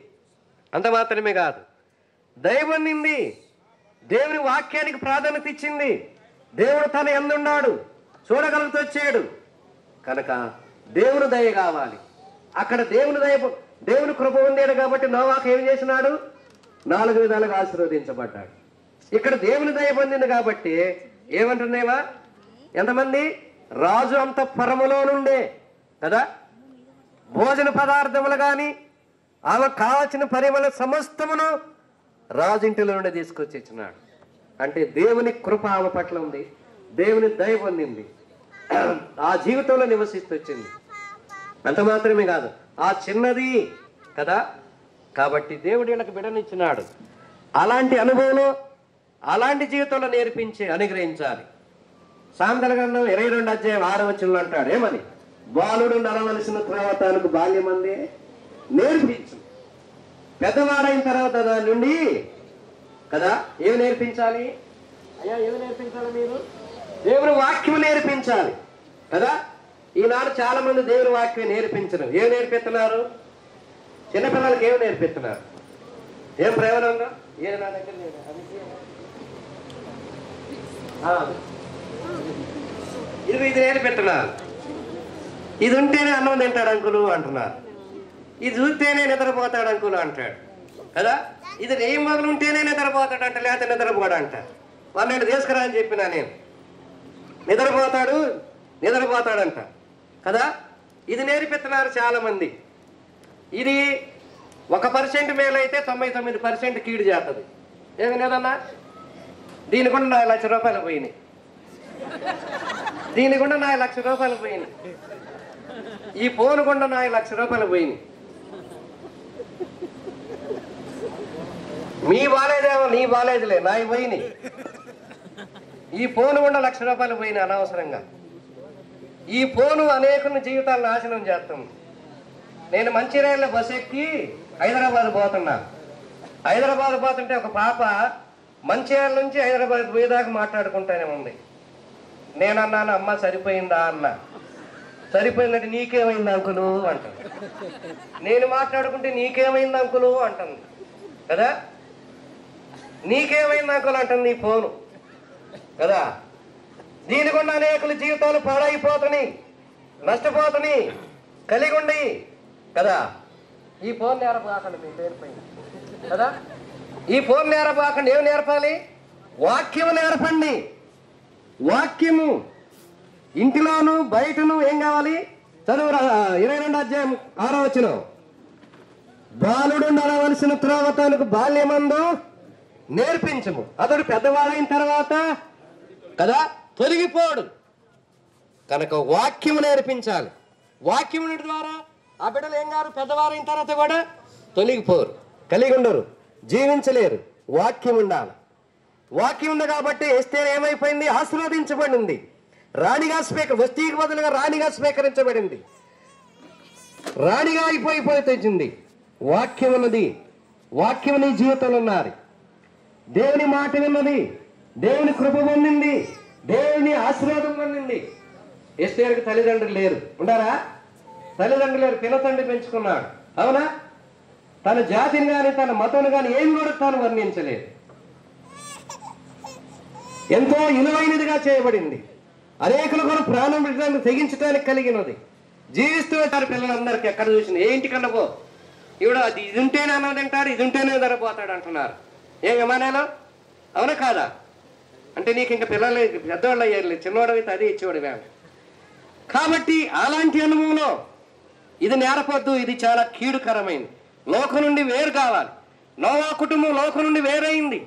అంత మాత్రమే కాదు, దయ పొందింది, దేవుని వాక్యానికి ప్రాధాన్యత ఇచ్చింది. దేవుడు తన ఎందున్నాడు చూడగలుగుతూ వచ్చాడు కనుక దేవుని దయ కావాలి. అక్కడ దేవుని కృప పొందాడు కాబట్టి నోవాహు ఏం చేసినాడు? 4 విధాలుగా ఆశీర్వదించబడ్డాడు. ఇక్కడ దేవుని దయ పొందింది కాబట్టి ఏమంటున్నావా? ఎంతమంది? రాజు అంత పరములో నుండే కదా భోజన పదార్థములు కానీ ఆమెకు కావాల్సిన పరిమళ సమస్తమును రాజింటిలో నుండి తీసుకొచ్చి ఇచ్చినాడు. అంటే దేవుని కృప ఆమె పట్ల ఉంది, దేవుని దయ పొందింది, ఆ జీవితంలో నివసిస్తూ వచ్చింది. అంత మాత్రమే కాదు, ఆ చిన్నది కదా. కాబట్టి దేవుడు వీళ్ళకి బిడ్డనిచ్చినాడు. అలాంటి అనుభవంలో అలాంటి జీవితంలో అనుగ్రహించాలి. సామెతల గ్రంథం 22:6 అంటాడు ఏమని? బాలుడు నడవలసిన తర్వాత తనకు బాల్యమందే నేర్పించు, పెద్దవాడైన తర్వాత దాని నుండి కదా ఏమి నేర్పించాలి? అయ్యా ఏమి నేర్పించాలి? మీరు దేవుని వాక్యం నేర్పించాలి కదా. ఈనాడు చాలా మంది దేవుని వాక్యం నేర్పించరు. ఏమి నేర్పిస్తున్నారు? చిన్నపిల్లలకి ఏమి నేర్పిస్తున్నారు? ఏం ప్రయోజనంగా? ఏ నా దగ్గర ఇది నేర్పిస్తున్నారు. ఇది ఉంటేనే అన్నం తింటాడు అంకులు అంటున్నారు, ఇది చూస్తేనే నిద్రపోతాడు అంకులు అంటాడు కదా. ఇది ఏం మొదలు ఉంటేనే నిద్రపోతాడు అంట, లేకపోతే నిద్రపోడంట. వాళ్ళని తీసుకురా అని చెప్పినా నేను. నిద్రపోతాడంట కదా. ఇది నేర్పిస్తున్నారు చాలా మంది. ఇది 1% మేలైతే 99% కీడు చేస్తుంది. ఏమి లేదన్నా? దీని కూడా 4 లక్షల రూపాయలు పోయినాయి, దీని కూడా 4 లక్షల రూపాయలు పోయినాయి, ఈ ఫోన్ కూడా 4 లక్షల రూపాయలు పోయినాయి. మీ బాలేదేమో, నీ బాలేదులే, నాయి పోయినాయి. ఈ ఫోన్ కూడా 1 లక్ష రూపాయలు పోయినాయి అనవసరంగా. ఈ ఫోను అనేకుల జీవితాలను నాశనం చేస్తుంది. నేను మంచిర్యాల బస్సు ఎక్కి హైదరాబాద్ పోతున్నా. హైదరాబాద్ పోతుంటే ఒక పాప మంచిర్యాల నుంచి హైదరాబాద్ పోయేదాకా మాట్లాడుకుంటానే ఉంది. నేనన్నాను, అమ్మ సరిపోయిందా అన్న. సరిపోయిందంటే నీకేమైంది అంకులు అంటాను. నేను మాట్లాడుకుంటే నీకేమైంది అంకులు అంటుంది కదా. నీకేమైంది అంకులు అంటుంది ఈ ఫోను కదా. దీనికుండా అనేకుల జీవితాలు పాడైపోతున్నాయి, నష్టపోతున్నాయి, కలిగి ఉండి కదా. ఈ ఫోన్ నేర్పకండి, మీ నేర్పండి కదా. ఈ ఫోన్ నేర్పకండి. ఏమి నేర్పాలి? వాక్యము నేర్పండి. వాక్యము ఇంటిలోను బయటను ఏం కావాలి? చదువు 22:6 బాలుడు నడవలసిన త్రోవ తనకు బాల్యమందు నేర్పించము, అతడు పెద్దవాడైన తర్వాత కదా తొలగిపోడు. కనుక వాక్యము నేర్పించాలి. వాక్యము ద్వారా ఆ బిడ్డలు ఏం కాదు? పెద్దవారైన తర్వాత కూడా తొలగిపోరు, కలిగి ఉండరు, జీవించలేరు. వాక్యం ఉండాలి. వాక్యం ఉంది కాబట్టి ఎస్తేర్ ఏమైపోయింది? ఆశీర్వదించబడింది. రాణిగా వస్తీకి బదులుగా రాణిగా స్వీకరించబడింది. రాణిగా అయిపోయిపోతుంది. వాక్యం ఉన్నది, వాక్యం నీ జీవితంలో ఉన్నది. దేవుని మాట విన్నది, దేవుని కృప పొందింది, దేవుని ఆశీర్వాదం పొందింది. ఎస్తేర్కి తల్లిదండ్రులు లేరు, ఉండారా? తల్లిదండ్రులు లేరు, పినతండ్రి పెంచుకున్నాడు. అవునా? తన జాతిని కానీ తన మతం కానీ ఏం కూడా తాను వర్ణించలేదు. ఎంతో విలువైనదిగా చేయబడింది. అనేకులు కూడా ప్రాణం పెట్టడానికి తెగించడానికి కలిగినది. జీవిస్తూ వచ్చారు పిల్లలందరికీ. ఎక్కడ చూసింది? ఏ ఇంటికన్నా పో, ఇవిడ ఇది ఉంటేనే అన్నం తింటారు, ఇది ఉంటేనే నిద్రపోతాడు అంటున్నారు. ఏం విమానాలు? అవునా కాదా? అంటే నీకు ఇంకా పిల్లలు పెద్దవాళ్ళు అయ్యారు, చిన్నవాడు అయితే అదే ఇచ్చేవాడు వేళ. కాబట్టి అలాంటి అనుభవంలో ఇది నేరపొద్దు. ఇది చాలా కీడుకరమైంది. లోకం నుండి వేరు కావాలి. నోవా కుటుంబం లోకం నుండి వేరైంది,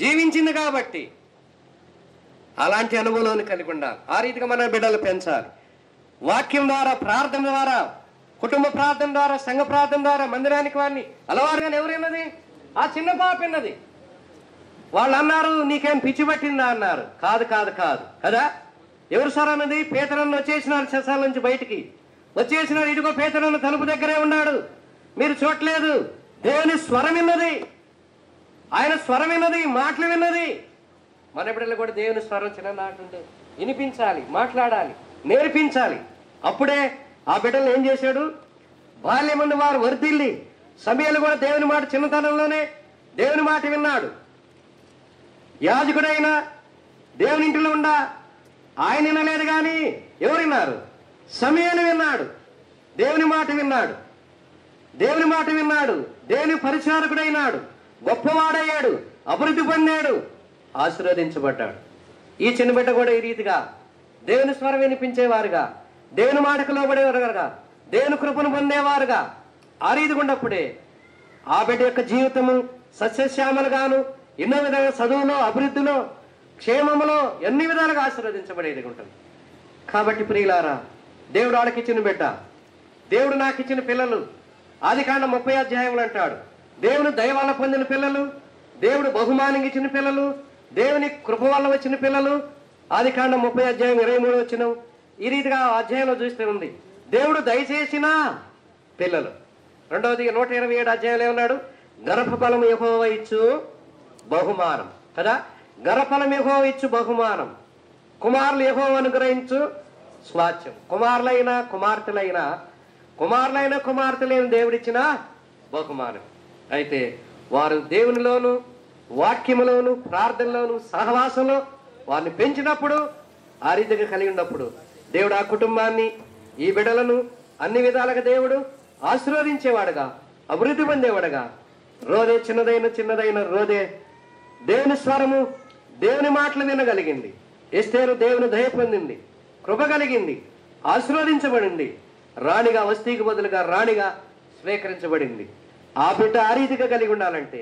జీవించింది. కాబట్టి అలాంటి అనుభవంలోని కలిగి ఉండాలి. ఆ రీతిగా మన బిడ్డలు పెంచాలి. వాక్యం ద్వారా, ప్రార్థన ద్వారా, కుటుంబ ప్రార్థన ద్వారా, సంఘ ప్రార్థన ద్వారా మందిరానికి వారిని అలవారుగా ఎవరైనది? ఆ చిన్న పాప విన్నది. వాళ్ళు అన్నారు, నీకేం పిచ్చి పట్టిందా అన్నారు. కాదు కాదు కాదు కదా. ఎవరు సార్ అన్నది? పేతురన్న వచ్చేసినాడు చెరసాల నుంచి బయటికి వచ్చేసినాడు. ఇదిగో పేతురన్న తలుపు దగ్గరే ఉన్నాడు, మీరు చూడలేదు. దేవుని స్వరం విన్నది, ఆయన స్వరం విన్నది, మాటలు విన్నది. మన బిడ్డలు కూడా దేవుని స్వరం చిన్ననాటుంటే వినిపించాలి, మాట్లాడాలి, నేర్పించాలి. అప్పుడే ఆ బిడ్డలు ఏం చేశాడు? బాల్యమందు వారు వర్ధిల్లి. సమయాలు కూడా దేవుని మాట చిన్నతనంలోనే దేవుని మాట విన్నాడు. యాజకుడైనా దేవుని ఇంటిలో ఉండా ఆయన వినలేదు, కానీ ఎవరు విన్నారు? సమయాలు విన్నాడు, దేవుని మాట విన్నాడు, దేవుని మాట విన్నాడు, దేవుని పరిచారకుడైనాడు, గొప్పవాడయ్యాడు, అభివృద్ధి పొందాడు, ఆశీర్వదించబడ్డాడు. ఈ చిన్న బిడ్డ కూడా ఈ రీతిగా దేవుని స్వరం వినిపించేవారుగా, దేవుని మాటకు లోబడేవారుగా, దేవుని కృపను పొందేవారుగా ఆ రీతిగా ఉన్నప్పుడే ఆ బిడ్డ యొక్క జీవితము సస్యశ్యామలుగాను, ఎన్నో విధాలుగా చదువులో, అభివృద్ధిలో, క్షేమములో ఎన్ని విధాలుగా ఆశీర్వదించబడేది ఉంటుంది. కాబట్టి ప్రియులారా, దేవుడు ఆడకిచ్చిన బిడ్డ, దేవుడు నాకు ఇచ్చిన పిల్లలు. ఆదికాండం 30 అధ్యాయములు అంటాడు, దేవుని దయ వల్ల పొందిన పిల్లలు, దేవుడు బహుమానం ఇచ్చిన పిల్లలు, దేవుని కృప వల్ల వచ్చిన పిల్లలు. ఆదికాండం 30 అధ్యాయం 23 వచనం ఈ రీతిగా అధ్యాయంలో చూస్తే ఉంది, దేవుడు దయచేసిన పిల్లలు. రెండవది 127 అధ్యాయంలో ఏమన్నాడు? గర్భఫలము యెహోవా ఇచ్చు బహుమానం కదా. గర్భఫలం యెహోవా ఇచ్చు బహుమానం, కుమారులు యెహోవా అనుగ్రహించు స్వాస్థ్యం. కుమారులైన కుమార్తెలైన దేవుడిచ్చిన బహుమానం. అయితే వారు దేవునిలోను, వాక్యములోను, ప్రార్థనలోను, సహవాసంలో వారిని పెంచినప్పుడు, ఆ రీతిగా కలిగి ఉన్నప్పుడు దేవుడు ఆ కుటుంబాన్ని, ఈ బిడ్డలను అన్ని విధాలుగా దేవుడు ఆశీర్వదించేవాడుగా, అభివృద్ధి పొందేవాడుగా. రోదే చిన్నదైన రోదే దేవుని స్వరము, దేవుని మాటలు వినగలిగింది. ఎస్తేరు దేవుని దయ పొందింది, కృప కలిగింది, ఆశీర్వదించబడింది. రాణిగా, వస్తీకి బదులుగా రాణిగా స్వీకరించబడింది. ఆ బిడ్డ ఆ రీతిగా కలిగి ఉండాలంటే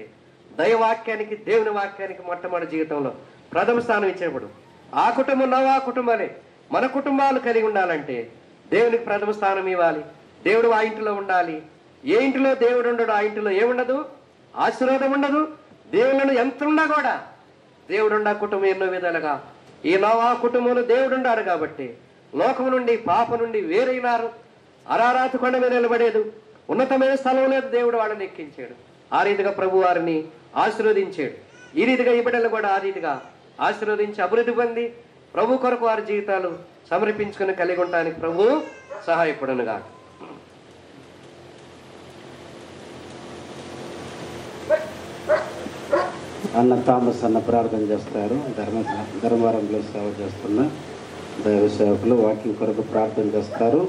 దైవవాక్యానికి, దేవుని వాక్యానికి మొట్టమొదటి జీవితంలో ప్రథమ స్థానం ఇచ్చేప్పుడు ఆ కుటుంబం నవా కుటుంబాలే మన కుటుంబాలు కలిగి ఉండాలంటే దేవునికి ప్రథమ స్థానం ఇవ్వాలి. దేవుడు ఆ ఇంటిలో ఉండాలి. ఏ ఇంటిలో దేవుడు ఉండడు ఆ ఇంటిలో ఏముండదు? ఆశీర్వాదం ఉండదు. దేవుళ్ళను ఎంత ఉన్నా కూడా దేవుడుండా కుటుంబం ఎన్నో విధాలుగా ఈ నవా కుటుంబంలో దేవుడుండాడు కాబట్టి లోకం నుండి, పాప నుండి వేరైనారు. అరారాతు కొండ మీద నిలబడేదు, ఉన్నతమైన స్థలం లేదు, దేవుడు వాళ్ళని ఎక్కించాడు. ఆ రీతిగా ప్రభు వారిని ఆశీర్వదించాడు. ఈ రీతిగా ఈ బిడ్డలు కూడా ఆ రీతిగా ఆశీర్వదించి అభివృద్ధి పొంది ప్రభు కొరకు వారి జీవితాలు సమర్పించుకుని కలిగి ఉండడానికి ప్రభు సహాయపడునుగా. అన్న థామస్ అన్న ప్రార్థన చేస్తారు. ధర్మవరంలో సేవ చేస్తున్న దైవ సేవకులు వాకింగ్ కొరకు ప్రార్థన చేస్తారు.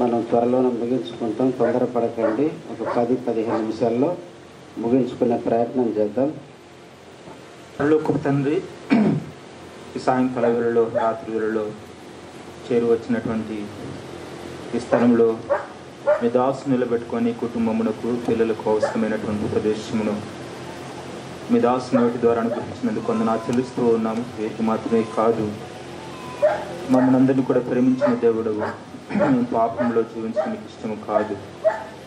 మనం త్వరలోనే ముగించుకుంటాం, తొందరపడకండి. ఒక 10-15 నిమిషాల్లో ముగించుకునే ప్రయత్నం చేద్దాం. పరలోకపు తండ్రి, ఈ సాయంకాల వేళలో, రాత్రి వేళలో చేరువచ్చినటువంటి ఈ స్థలంలో మీ దాసు నిలబెట్టుకొని కుటుంబమునకు, పిల్లలకు అవసరమైనటువంటి ప్రదేశమును మీ దాసు నోటి ద్వారా అనుగ్రహించినందుకు వందనాలు చెల్లిస్తూ ఉన్నాము. వీరికి మాత్రమే కాదు, మమ్మల్ని అందరినీ కూడా ప్రేమించిన దేవుడవు. మేము పాపంలో జీవించడానికి ఇష్టము కాదు,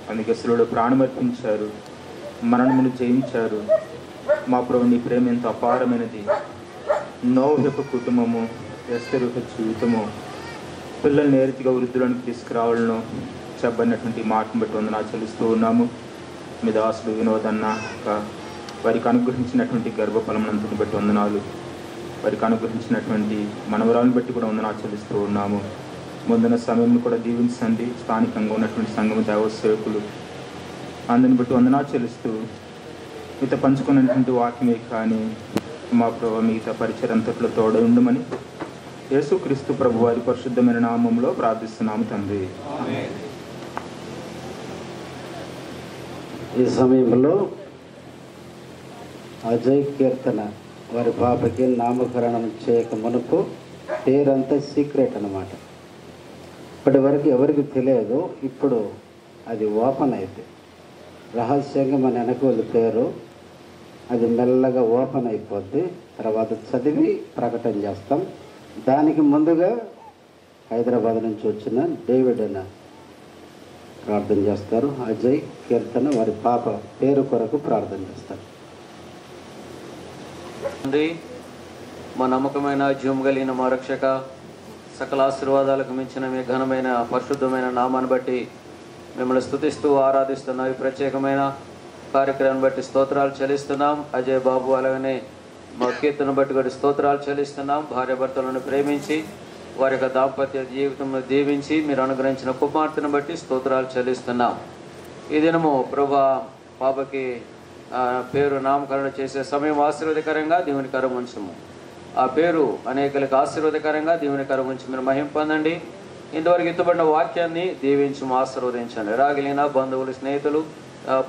అందుకే అసలు ప్రాణమర్పించారు, మరణమును జయించారు. మా ప్రభు, నీ ప్రేమ ఎంత అపారమైనది. నోహు యొక్క కుటుంబము, ఎస్తేరు యొక్క జీవితము, పిల్లల్ని ఏ రీతిగా వృద్ధులను తీసుకురావాలను చెప్పబడినటువంటి మాటను బట్టి వందనాలు చెల్లిస్తూ ఉన్నాము. మీ దాసుడు వినోదన్న వారికి అనుగ్రహించినటువంటి గర్భఫలమునంతని బట్టి వందనాలు, వారికి అనుగ్రహించినటువంటి మనవరాలను బట్టి కూడా వందనాలు చెల్లిస్తూ ఉన్నాము. ముందున్న సమయంలో కూడా దీవించండి. స్థానికంగా ఉన్నటువంటి సంఘము, దైవ సేవకులు అందరిని బట్టి వందనాలు చెల్లిస్తూ మీతో పంచుకున్నటువంటి వాక్యమే కానీ మా ప్రభు మిగతా పరిచయం అంతట్లో తోడై ఉండమని యేసుక్రీస్తు ప్రభు వారి పరిశుద్ధమైన నామంలో ప్రార్థిస్తున్నాము తండ్రి. ఈ సమయంలో అజయ్ కీర్తన వారి పాపకి నామకరణం చేయక మునుపు పేరంతా సీక్రెట్ అన్నమాట. ఇప్పటి వరకు ఎవరికి తెలియదు, ఇప్పుడు అది ఓపెన్ అయితే రహస్యంగా మన వెనకల పేరు అది మెల్లగా ఓపెన్ అయిపోద్ది. తర్వాత చదివి ప్రకటన చేస్తాం. దానికి ముందుగా హైదరాబాద్ నుంచి వచ్చిన డేవిడ్ అన్న ప్రార్థన చేస్తారు. అజయ్ కీర్తన వారి పాప పేరు కొరకు ప్రార్థన చేస్తారు. మా నమ్మకమైన జీవం కలిగిన మా రక్షక, సకల ఆశీర్వాదాలకు మించిన మీ ఘనమైన పరిశుద్ధమైన నామాన్ని బట్టి మిమ్మల్ని స్తుతిస్తూ ఆరాధిస్తున్నాం. ఈ ప్రత్యేకమైన కార్యక్రమాన్ని బట్టి స్తోత్రాలు చెల్లిస్తున్నాం. అజయ్ బాబు అలాగనే మా కీర్తన బట్టి కూడా స్తోత్రాలు చెల్లిస్తున్నాం. భార్యాభర్తలను ప్రేమించి వారి యొక్క దాంపత్య జీవితంలో దీవించి మీరు అనుగ్రహించిన కుమార్తెను బట్టి స్తోత్రాలు చెల్లిస్తున్నాం. ఈ దినము ప్రభా పాపకి పేరు నామకరణ చేసే సమయం ఆశీర్వాదకరంగా దీవెనకరం ఉంచము. ఆ పేరు అనేకలకు ఆశీర్వాదకరంగా దీవెనకరం ఉంచి మీరు మహిమ పొందండి. ఇంతవరకు ఎత్తుబడిన వాక్యాన్ని దీవించము, ఆశీర్వదించండి. రాగిలిన బంధువులు, స్నేహితులు,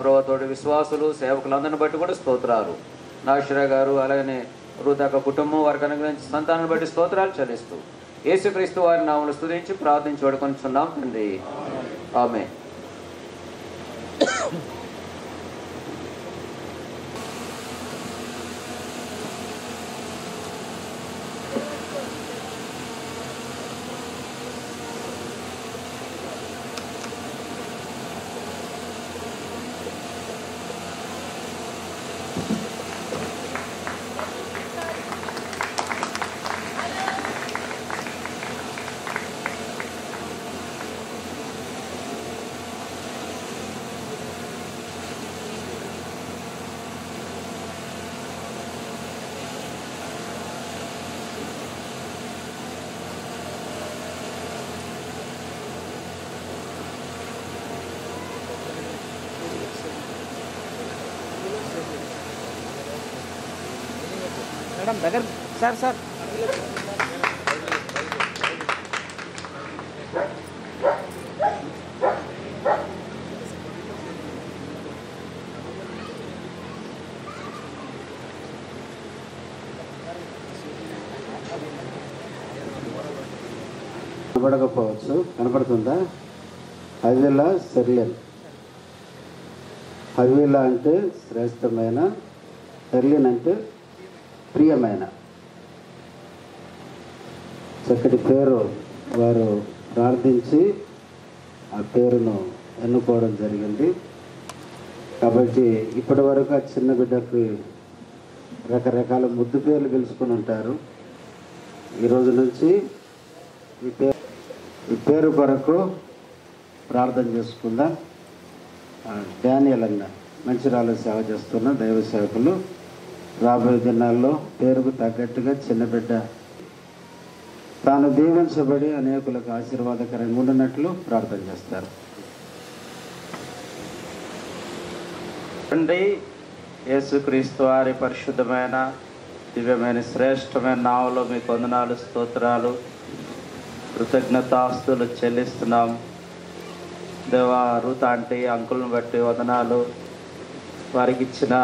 ప్రభుతోటి విశ్వాసులు, సేవకులందరిని బట్టి కూడా స్తోత్రాలు. నాషిరా గారు అలాగనే రూతాక కుటుంబం వారికి అనుగ్రహించిన సంతానాన్ని బట్టి స్తోత్రాలు చెల్లిస్తూ యేసుక్రీస్తు వారి నామమును స్తుతించి ప్రార్థించి వేడుకొనుచున్నాం తండ్రి. ఆమేన్. మేడం దగ్గర సార్ కనబడకపోవచ్చు, కనపడుతుందా? హవీలా సెర్లిన్. హవీలా అంటే శ్రేష్టమైన, సెర్లిన్ అంటే ప్రియమైన. చక్కటి పేరు వారు ప్రార్థించి ఆ పేరును ఎన్నుకోవడం జరిగింది. కాబట్టి ఇప్పటి వరకు ఆ చిన్న బిడ్డకు రకరకాల ముద్దు పేర్లు పిలుచుకుని ఉంటారు. ఈరోజు నుంచి ఈ పేరు కొరకు ప్రార్థన చేసుకుందాం. డానియల్ అన్న మంచిర్యాలలో సేవ చేస్తున్న దైవ సేవకులు రాబోయే దినాల్లో పేరుకు తగ్గట్టుగా చిన్న బిడ్డ తాను దీవించబడి అనేకులకు ఆశీర్వాదకరంగా ఉండినట్లు ప్రార్థన చేస్తారు. తండ్రి యేసుక్రీస్తు వారి పరిశుద్ధమైన దివ్యమైన శ్రేష్టమైన నామములో మీకు వందనాలు, స్తోత్రాలు, కృతజ్ఞతాస్తులు చెల్లిస్తున్నాం. దేవా రూత్ ఆంటీ అంకుల్ని బట్టి వందనాలు, వారికి ఇచ్చిన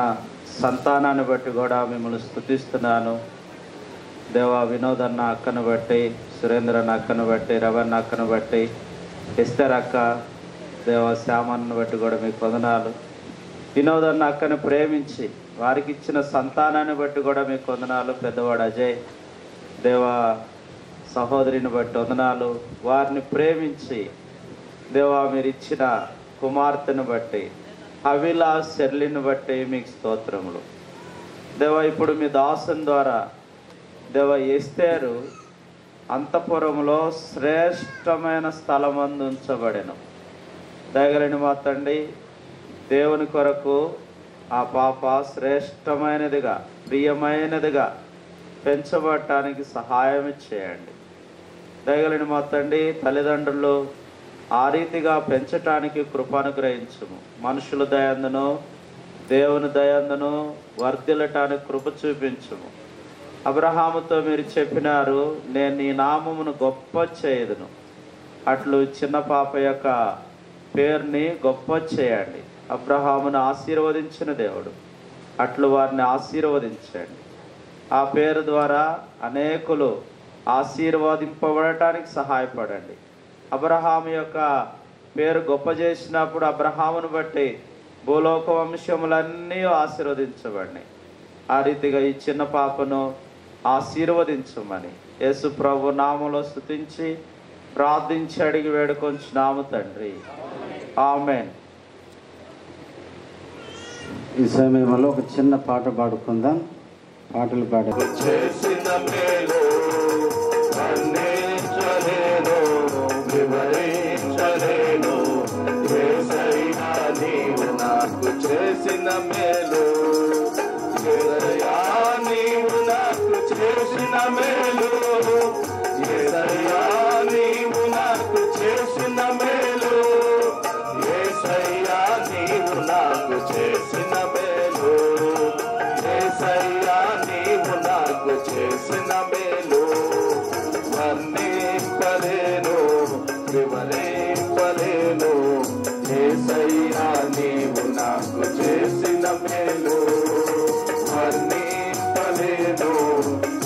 సంతానాన్ని బట్టి కూడా మిమ్మల్ని స్తుతిస్తున్నాను. దేవా వినోద్ అన్న అక్కను బట్టి, సురేంద్ర అన్న అక్కను బట్టి, రవణ అక్కను బట్టి, ఎస్తర్ అక్క, దేవా శ్యామన్నను బట్టి కూడా మీకు వందనాలు. వినోద్ అన్న అక్కను ప్రేమించి వారికి ఇచ్చిన సంతానాన్ని బట్టి కూడా మీకు వందనాలు. పెద్దవాడు అజయ్, దేవా సహోదరిని బట్టి వందనాలు. వారిని ప్రేమించి దేవా మీరు ఇచ్చిన కుమార్తెను బట్టి, హవీలా సెర్లిని బట్టి మీకు స్తోత్రములు. దేవా ఇప్పుడు మీ దాసుని ద్వారా దేవా ఎస్తేరు అంతఃపురములో శ్రేష్టమైన స్థలమందు ఉంచబడెను. దయగలిని మా తండ్రి, దేవుని కొరకు ఆ పాప శ్రేష్టమైనదిగా, ప్రియమైనదిగా పెంచబడటానికి సహాయం చేయండి. దయగలిని మా తండ్రి, తల్లిదండ్రులు ఆ రీతిగా పెంచటానికి కృపానుగ్రహించుము. మనుషుల దయందును దేవుని దయందును వర్ధిల్లటానికి కృప చూపించుము. అబ్రహాముతో మీరు చెప్పినారు, నేను నీ నామమును గొప్ప చేయదును. అట్లు చిన్న పాప యొక్క పేరుని గొప్ప చేయండి. అబ్రహామును ఆశీర్వదించిన దేవుడు, అట్లు వారిని ఆశీర్వదించండి. ఆ పేరు ద్వారా అనేకులు ఆశీర్వదింపబడటానికి సహాయపడండి. అబ్రహాము యొక్క పేరు గొప్ప చేసినప్పుడు అబ్రహామును బట్టి భూలోక వంశములన్నీ ఆశీర్వదించబడి, ఆ రీతిగా ఈ చిన్న పాపను ఆశీర్వదించమని యేసు ప్రభు నామములో స్తుతించి ప్రార్థించి అడిగి వేడుకొంచున్నాము తండ్రి. ఆమేన్. ఈ సమయంలో ఒక చిన్న పాట పాడుకుందాం. పాటలు పాడే చేసిన మేలు వర్ణించలేను, వివరించలేను. యేసయ్యా నీవు నాకు చేసిన మేలు, యేసయ్యా నీవు నాకు చేసిన మేలు, యేసయ్యా నీవు నాకు చేసిన మేలు, యేసయ్యా నీవు నాకు చేసిన మేలు, యేసయ్యా నీవు నాకు చేసిన మేలు. వర్ణింపలేను, వివరింపలేను. యేసయ్యా నీవు నాకు చేసిన మేలు. వర్ణింపలేను,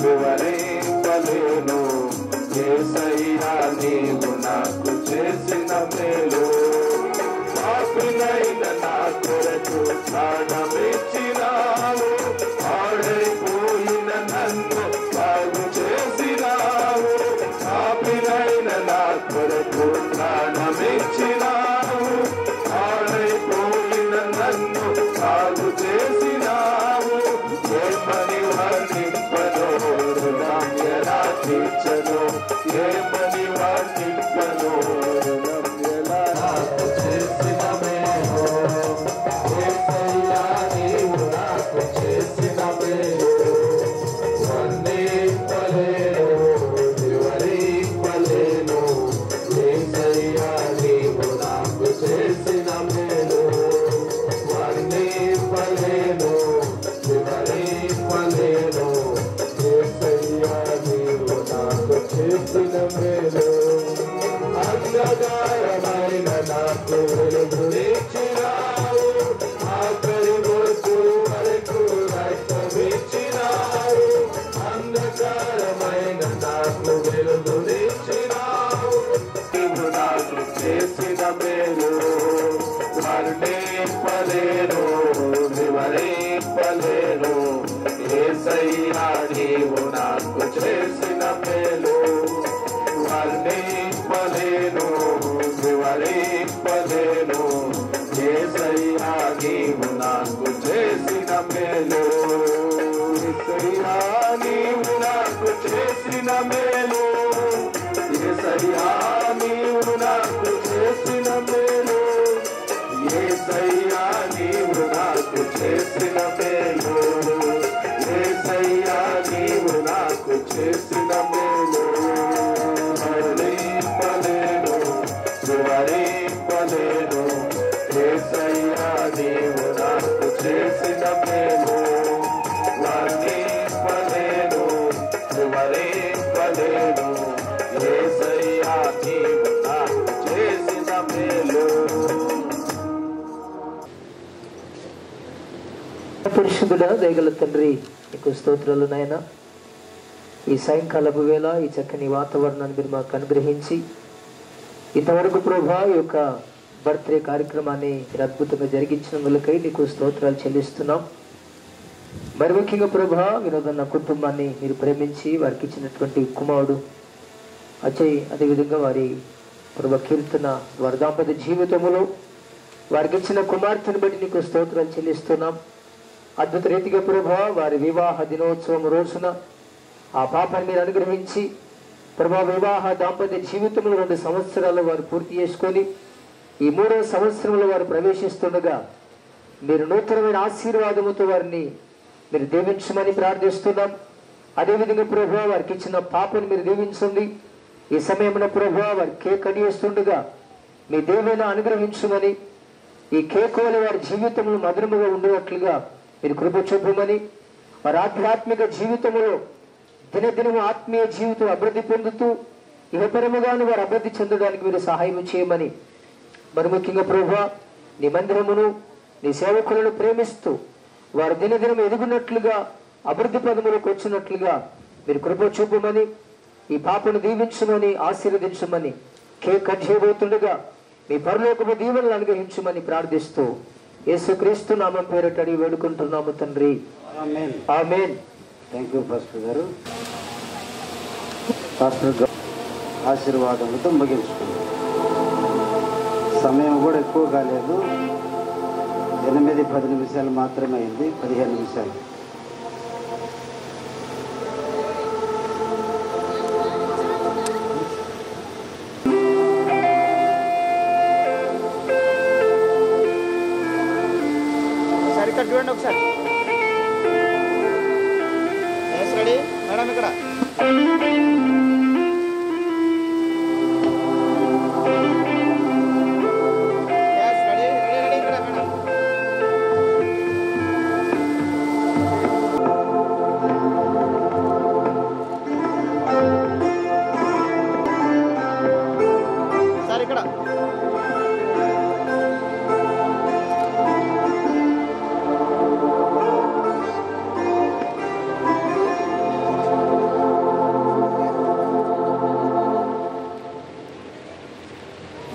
వివరింపలేను. యేసయ్యా నీవు నాకు చేసిన మేలు. పాపినైన నా కొరకు ప్రాణమిచ్చినావు, పాడైపోయిన నన్ను బాగు చేసినావు. పాపినైన నా కొరకు ప్రాణమిచ్చినావు, పాడైపోయిన నన్ను బాగు చేసినావు. ఏమని వర్ణింపను, రుణం ఎలా తీర్చను, ఏమని వర్ణింపను, రుణం ఎలా నాకు చేసిన మేలు. యేసయ్యా నీవు నాకు చేసిన మేలు. వర్ణింపలేను, వివరింపలేను. యేసయ్యా నీవు నాకు చేసిన మేలు. వర్ణింపలేను, వివరింపలేను. యేసయ్యా నీవు నాకు చేసిన మేలు. అంధకారమైన నాకు వెలుగునిచ్చినావు, ఆఖరి రోజు వరకు రక్తమిచ్చినావు. అంధకారమైన నాకు వెలుగునిచ్చినావు, నీవు నాకు చేసిన మేలు. వర్ణింపలేను, వివరింపలేను. యేసయ్యా నీవు నాకు చేసిన మేలు. వర్ణింపలేను, వివరింపలేను. యేసయ్యా నీవు నాకు చేసిన మేలు. యేసయ్యా నీవు నాకు చేసిన మేలు. యేసయ్యా నీవు నాకు చేసిన మేలు. యేసయ్యా నీవు నాకు చేసిన మేలు. యేసయ్యా నీవు నాకు చేసిన మేలు. వర్ణింపలేను, వివరింపలేను. యేసయ్యా నీవు నాకు చేసిన మేలు. వర్ణింపలేను, వివరింపలేను. యేసయ్యా నీవు నాకు చేసిన మేలు. పరిశుద్ధుడా దయగల తండ్రి, నీకు స్తోత్రాలు నాయన. ఈ సాయంకాలపు వేళ ఈ చక్కని వాతావరణాన్ని మీరు మాకు అనుగ్రహించి ఇంతవరకు ప్రభా ఈ యొక్క బర్త్డే కార్యక్రమాన్ని మీరు అద్భుతంగా జరిగించినందులకై నీకు స్తోత్రాలు చెల్లిస్తున్నాం. మరి ముఖ్యంగా ప్రభా వినోదన్న కుటుంబాన్ని మీరు ప్రేమించి వారికి ఇచ్చినటువంటి కుమారుడు అజయ్, అదేవిధంగా వారి ప్రభా కీర్తన, వారి దాంపత్య జీవితంలో వారికి ఇచ్చిన కుమార్తెను బట్టి నీకు స్తోత్రాలు చెల్లిస్తున్నాం. అద్భుత రీతిగా ప్రభా వారి వివాహ దినోత్సవం రోజున ఆ పాపాన్ని మీరు అనుగ్రహించి ప్రభా వివాహ దాంపత్య జీవితంలో 2 సంవత్సరాలు వారు పూర్తి చేసుకొని ఈ 3వ సంవత్సరంలో వారు ప్రవేశిస్తుండగా మీరు నూతనమైన ఆశీర్వాదముతో వారిని మీరు దీవించమని ప్రార్థిస్తున్నాం. అదేవిధంగా ప్రభా వారికి ఇచ్చిన పాపను మీరు దీవించండి. ఈ సమయంలో ప్రభా వారి కేక్ కనిపిస్తుండగా మీ దేవుని అనుగ్రహించమని, ఈ కేక్ వల్ల వారి జీవితంలో మధురముగా ఉండేట్లుగా మీరు కృప చూపమని, వారి ఆధ్యాత్మిక జీవితంలో దినదినము ఆత్మీయ జీవితం అభివృద్ధి పొందుతూ ఇహపరముగాను వారు అభివృద్ధి చెందడానికి మీరు సహాయం చేయమని, మరి ముఖ్యంగా ప్రభువా నీ మందిరమును నీ సేవకులను ప్రేమిస్తూ వారు దినదినం ఎదుగునట్లుగా అభివృద్ధి పదములకు వచ్చినట్లుగా మీరు కృప చూపమని, ఈ పాపను దీవించమని, ఆశీర్వదించమని, కేక్ కట్ చేయబోతుండగా మీ పరలోకపు దీవెనలు అనుగ్రహించమని ప్రార్థిస్తూ యేసుక్రీస్తు నామం పేరిట అడిగి వేడుకుంటున్నాము తండ్రి. ఆమేన్. ఆమేన్. థ్యాంక్ యూ పాస్టర్ గారు. పాస్టర్ ఆశీర్వాదములతో ముగించుకుందాం. సమయం కూడా ఎక్కువ కాలేదు, 8-10 నిమిషాలు మాత్రమే అయింది, 15 నిమిషాలు. ఇక్కడ చూడండి ఒకసారి. రెడీ మేడం ఇక్కడ.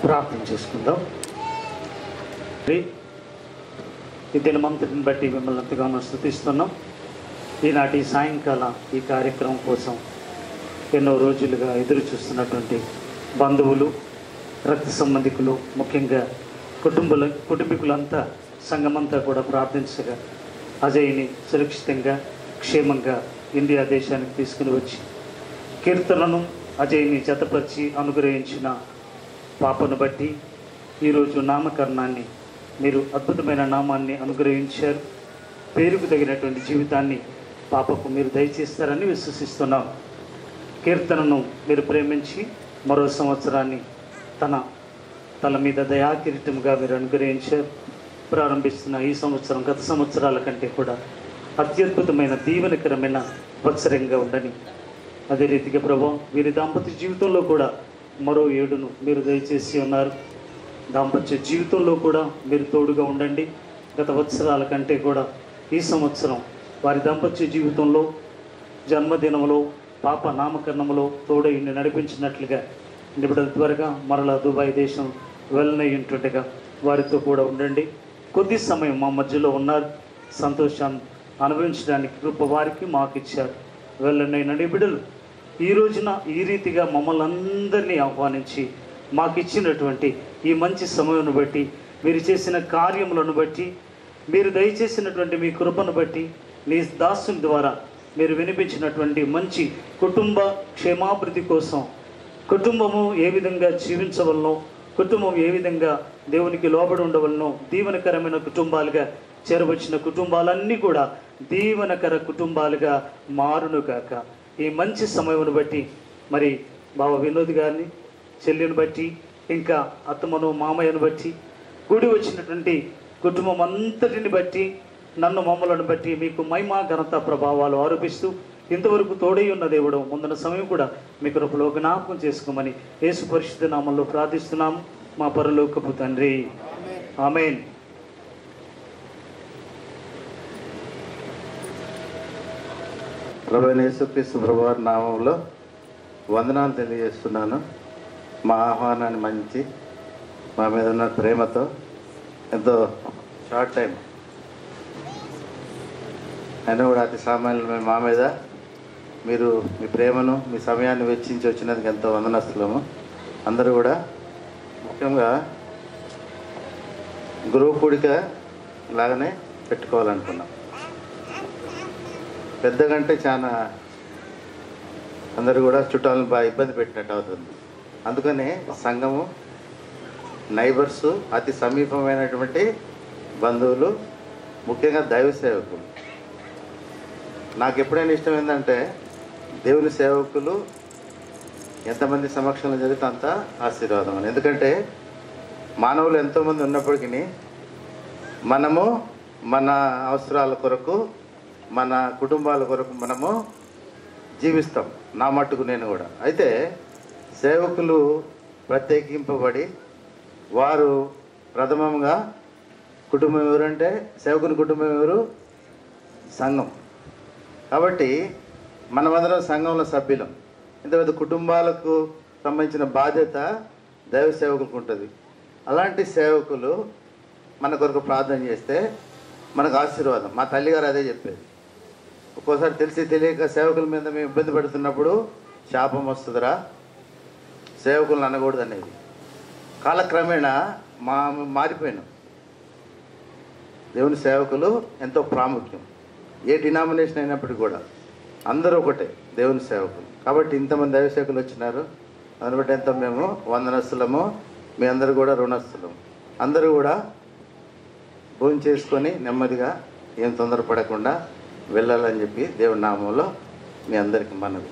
ప్రార్థన చేసుకుందాం. ఈ దినమంతటిని బట్టి మిమ్మల్ని ఎంతగానో స్తుతిస్తున్నాం. ఈనాటి సాయంకాల ఈ కార్యక్రమం కోసం ఎన్నో రోజులుగా ఎదురు చూస్తున్నటువంటి బంధువులు, రక్త సంబంధికులు, ముఖ్యంగా కుటుంబీకులంతా, సంఘమంతా కూడా ప్రార్థించగా అజయ్ని సురక్షితంగా క్షేమంగా ఇండియా దేశానికి తీసుకుని వచ్చి కీర్తనను అజయ్ని జతపరిచి అనుగ్రహించిన పాపను బట్టి ఈరోజు నామకరణాన్ని మీరు అద్భుతమైన నామాన్ని అనుగ్రహించారు. పేరుకు తగినటువంటి జీవితాన్ని పాపకు మీరు దయచేస్తారని విశ్వసిస్తున్నాం. కీర్తనను మీరు ప్రేమించి మరో సంవత్సరాన్ని తల మీద దయాకిరీటంగా మీరు అనుగ్రహించారు. ప్రారంభిస్తున్న ఈ సంవత్సరం గత సంవత్సరాల కంటే కూడా అత్యద్భుతమైన దీవెనకరమైన వత్సరంగా ఉండని, అదే రీతిగా ప్రభావం వీరి దాంపత్య జీవితంలో కూడా మరో 7ను మీరు దయచేసి ఉన్నారు. దాంపత్య జీవితంలో కూడా మీరు తోడుగా ఉండండి. గత వత్సరాల కంటే కూడా ఈ సంవత్సరం వారి దాంపత్య జీవితంలో జన్మదినంలో పాప నామకరణంలో తోడైండి నడిపించినట్లుగా నిబిడల త్వరగా మరలా దుబాయ్ దేశం వెళ్ళనయ్యుంటుండగా వారితో కూడా ఉండండి. కొద్ది సమయం మా మధ్యలో ఉన్నారు. సంతోషాన్ని అనుభవించడానికి కృప వారికి మాకు ఇచ్చారు. వెళ్ళనైన నిబిడలు ఈ రోజున ఈ రీతిగా మమ్మల్ని అందరినీ ఆహ్వానించి మాకు ఇచ్చినటువంటి ఈ మంచి సమయం బట్టి, మీరు చేసిన కార్యములను బట్టి, మీరు దయచేసినటువంటి మీ కృపను బట్టి, నీ దాసుని ద్వారా మీరు వినిపించినటువంటి మంచి కుటుంబ క్షేమాభివృద్ధి కోసం, కుటుంబము ఏ విధంగా జీవించవలనో, కుటుంబం ఏ విధంగా దేవునికి లోబడి ఉండవలనో, దీవెనకరమైన కుటుంబాలుగా చేరవచ్చిన కుటుంబాలన్నీ కూడా దీవెనకర కుటుంబాలుగా మారును కాక. ఈ మంచి సమయమును బట్టి మరి బావ వినోద్ గారిని, చెల్లిని బట్టి, ఇంకా అత్తమ్మను మామయ్యను బట్టి, కూడి వచ్చినటువంటి కుటుంబం అంతటిని బట్టి, నన్ను మమ్మలను బట్టి మీకు మహిమ ఘనత ప్రభావాలు ఆరోపిస్తూ ఇంతవరకు తోడై ఉన్న దేవుడు ముందున్న సమయం కూడా మీ కృపలో జ్ఞాపకం చేసుకోమని యేసు పరిశుద్ధ నామంలో ప్రార్థిస్తున్నాము మా పరలోకపు తండ్రి. ఆమేన్. ప్రభువైన యేసుక్రీస్తు ప్రభువారి నామంలో వందనాలు తెలియజేస్తున్నాను. మా ఆహ్వానాన్ని మంచి మా మీద ఉన్న ప్రేమతో ఎంతో షార్ట్ టైం అయినా కూడా అతి సామాన్యమైన మా మీద మీరు మీ ప్రేమను, మీ సమయాన్ని వెచ్చించి వచ్చినందుకు ఎంతో వందనస్తులము. అందరూ కూడా ముఖ్యంగా గురువు కూడిక లాగానే పెట్టుకోవాలనుకున్నాం. పెద్దగంటే చాలా అందరూ కూడా చుట్టాలను బాగా ఇబ్బంది పెట్టినట్టు అవుతుంది. అందుకనే సంఘము, నైబర్సు, అతి సమీపమైనటువంటి బంధువులు, ముఖ్యంగా దైవ సేవకులు. నాకు ఎప్పుడైనా ఇష్టం ఏంటంటే దేవుని సేవకులు ఎంతమంది సమక్షంలో జరిగితే అంత ఆశీర్వాదం అని. ఎందుకంటే మానవులు ఎంతోమంది ఉన్నప్పటికీ మనము మన అవసరాల కొరకు, మన కుటుంబాల కొరకు మనము జీవిస్తాం. నా మట్టుకు నేను కూడా. అయితే సేవకులు ప్రత్యేకింపబడి వారు ప్రథమంగా కుటుంబం ఎవరంటే సేవకుని కుటుంబం ఎవరు? సంఘం. కాబట్టి మనమందరం సంఘంలో సభ్యులం. ఇంతమంది కుటుంబాలకు సంబంధించిన బాధ్యత దైవ సేవకులకు ఉంటుంది. అలాంటి సేవకులు మన కొరకు ప్రార్థన చేస్తే మనకు ఆశీర్వాదం. మా తల్లిగారు అదే చెప్పేది. ఒక్కోసారి తెలిసి తెలియక సేవకుల మీద మేము ఇబ్బంది పడుతున్నప్పుడు శాపం వస్తుందిరా, సేవకులను అనకూడదు అనేది. కాలక్రమేణా మారిపోయినాం. దేవుని సేవకులు ఎంతో ప్రాముఖ్యం. ఏ డినామినేషన్ అయినప్పటికీ కూడా అందరూ ఒకటే దేవుని సేవకులు. కాబట్టి ఇంతమంది దైవ సేవకులు వచ్చినారు. దాన్ని బట్టి ఎంతో మేము వందనస్తులము, మీ అందరూ కూడా రుణస్తులము. అందరూ కూడా భోజనం చేసుకొని నెమ్మదిగా ఏం తొందరపడకుండా వెళ్ళాలని చెప్పి దేవుని నామంలో మీ అందరికీ మనవి.